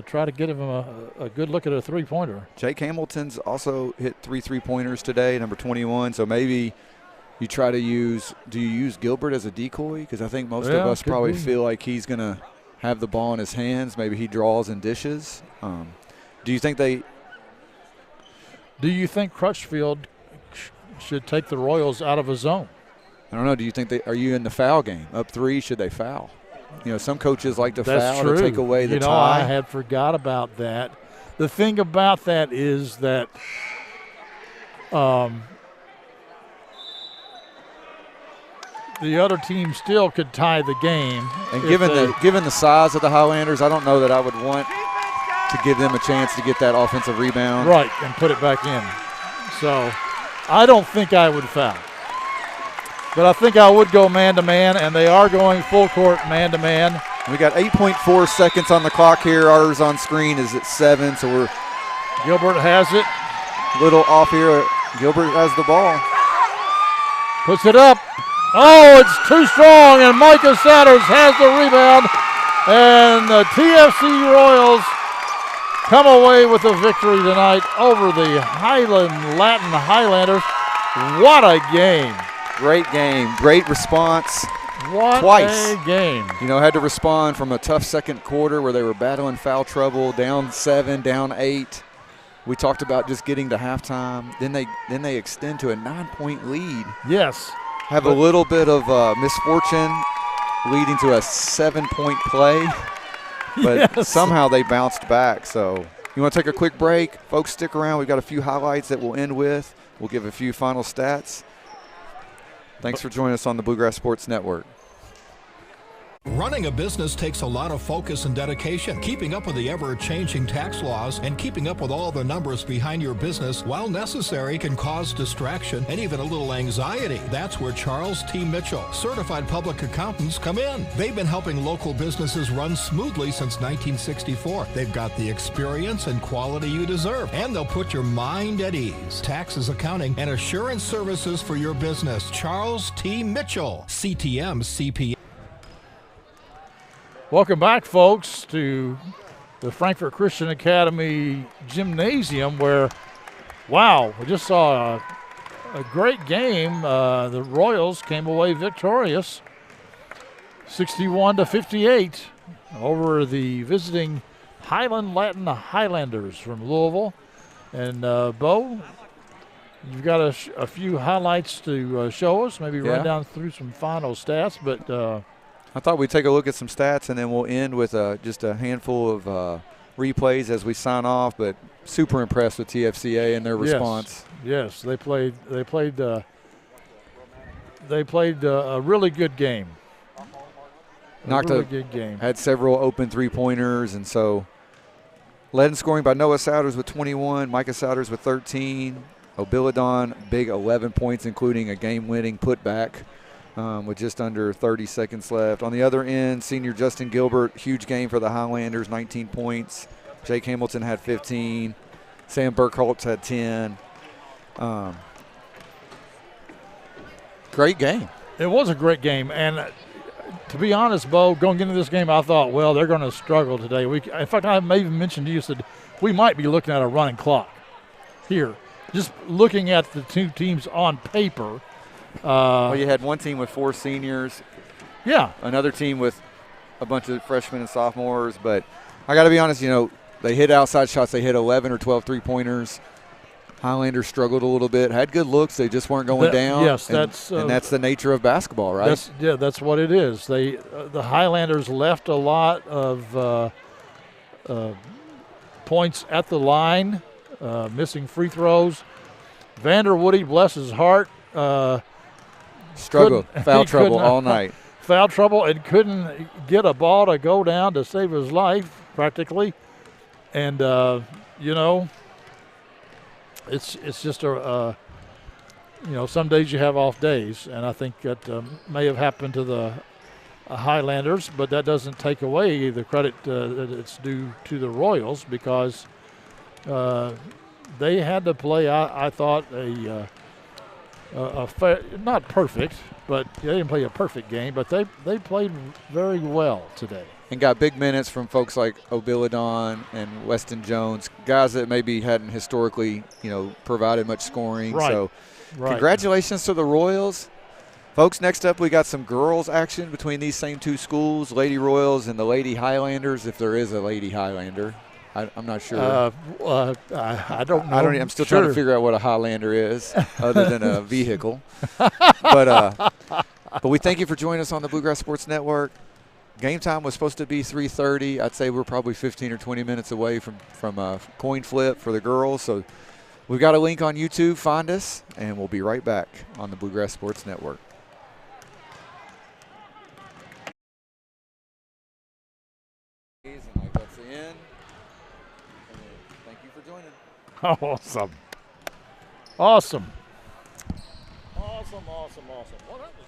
Speaker 1: try to get him a good look at a 3-pointer.
Speaker 2: Jake Hamilton's also hit 3 3-pointers today, number 21. So maybe you try to use – do you use Gilbert as a decoy? Because I think most of us probably feel like he's going to have the ball in his hands. Maybe he draws and dishes. Do you think
Speaker 1: Crutchfield should take the Royals out of a zone?
Speaker 2: I don't know. Do you think are you in the foul game? Up 3, should they foul? You know, some coaches like to foul to take away the tie.
Speaker 1: I had forgot about that. The thing about that is that the other team still could tie the game.
Speaker 2: And given the size of the Highlanders, I don't know that I would want to give them a chance to get that offensive rebound.
Speaker 1: Right, and put it back in. So I don't think I would foul. But I think I would go man-to-man, and they are going full court man-to-man.
Speaker 2: We got 8.4 seconds on the clock here. Ours on screen is at 7, so we're –
Speaker 1: Gilbert has it.
Speaker 2: Little off here. Gilbert has the ball.
Speaker 1: Puts it up. Oh, it's too strong, and Micah Satters has the rebound. And the TFC Royals come away with a victory tonight over the Highland Latin Highlanders. What a game.
Speaker 2: Great game. Great response.
Speaker 1: What
Speaker 2: twice.
Speaker 1: A game.
Speaker 2: You know, had to respond from a tough second quarter where they were battling foul trouble, down 7, down 8. We talked about just getting to halftime. Then they extend to a 9-point lead.
Speaker 1: Yes.
Speaker 2: Have a little bit of misfortune leading to a 7-point play. But
Speaker 1: yes.
Speaker 2: somehow they bounced back. So you want to take a quick break? Folks, stick around. We've got a few highlights that we'll end with. We'll give a few final stats. Thanks for joining us on the Bluegrass Sports Network.
Speaker 3: Running a business takes a lot of focus and dedication. Keeping up with the ever-changing tax laws and keeping up with all the numbers behind your business, while necessary, can cause distraction and even a little anxiety. That's where Charles T. Mitchell, certified public accountants, come in. They've been helping local businesses run smoothly since 1964. They've got the experience and quality you deserve, and they'll put your mind at ease. Taxes, accounting, and assurance services for your business. Charles T. Mitchell, CTM CPA.
Speaker 1: Welcome back, folks, to the Frankfort Christian Academy Gymnasium where, wow, we just saw a great game. The Royals came away victorious, 61-58 over the visiting Highland Latin Highlanders from Louisville. And, Bo, you've got a few highlights to show us, maybe run down through some final stats, but
Speaker 2: I thought we'd take a look at some stats, and then we'll end with just a handful of replays as we sign off. But super impressed with TFCA and their response.
Speaker 1: Yes, they played a really good game. Good game.
Speaker 2: Had several open three-pointers, and so led in scoring by Noah Souders with 21, Micah Souders with 13, Obiladon big 11 points, including a game-winning putback. With just under 30 seconds left. On the other end, senior Justin Gilbert, huge game for the Highlanders, 19 points. Jake Hamilton had 15. Sam Burkholtz had 10. Great game.
Speaker 1: It was a great game. And to be honest, Bo, going into this game, I thought, well, they're going to struggle today. In fact, I may even mentioned to you that we might be looking at a running clock here. Just looking at the two teams on paper.
Speaker 2: Well, you had one team with 4 seniors.
Speaker 1: Yeah.
Speaker 2: Another team with a bunch of freshmen and sophomores. But I got to be honest, they hit outside shots. They hit 11 or 12 three-pointers. Highlanders struggled a little bit. Had good looks. They just weren't going down.
Speaker 1: Yes,
Speaker 2: and that's the nature of basketball, right?
Speaker 1: That's what it is. The Highlanders left a lot of points at the line, missing free throws. Vander Woody, bless his heart,
Speaker 2: struggled, foul trouble all night.
Speaker 1: Foul trouble and couldn't get a ball to go down to save his life practically. And, it's just some days you have off days. And I think that may have happened to the Highlanders, but that doesn't take away the credit that it's due to the Royals because they had to play, I thought, a fair, not perfect, but they didn't play a perfect game, but they played very well today.
Speaker 2: And got big minutes from folks like Obiladon and Weston Jones, guys that maybe hadn't historically, provided much scoring.
Speaker 1: Right.
Speaker 2: So congratulations to the Royals. Folks, next up we got some girls action between these same two schools, Lady Royals and the Lady Highlanders, if there is a Lady Highlander. I'm not sure.
Speaker 1: I don't know.
Speaker 2: I'm still trying to figure out what a Highlander is other than a vehicle. But we thank you for joining us on the Bluegrass Sports Network. Game time was supposed to be 3:30. I'd say we're probably 15 or 20 minutes away from a coin flip for the girls. So we've got a link on YouTube. Find us, and we'll be right back on the Bluegrass Sports Network.
Speaker 1: Awesome. Awesome.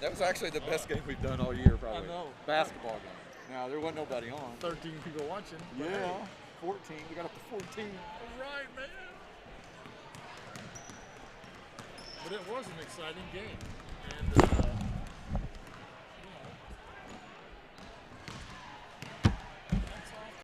Speaker 2: That was actually the best game we've done all year, probably.
Speaker 1: I know.
Speaker 2: Basketball game. Now, there wasn't nobody on.
Speaker 1: 13 people watching.
Speaker 2: Yeah. 14. We got up to 14.
Speaker 1: Right, man. But it was an exciting game. And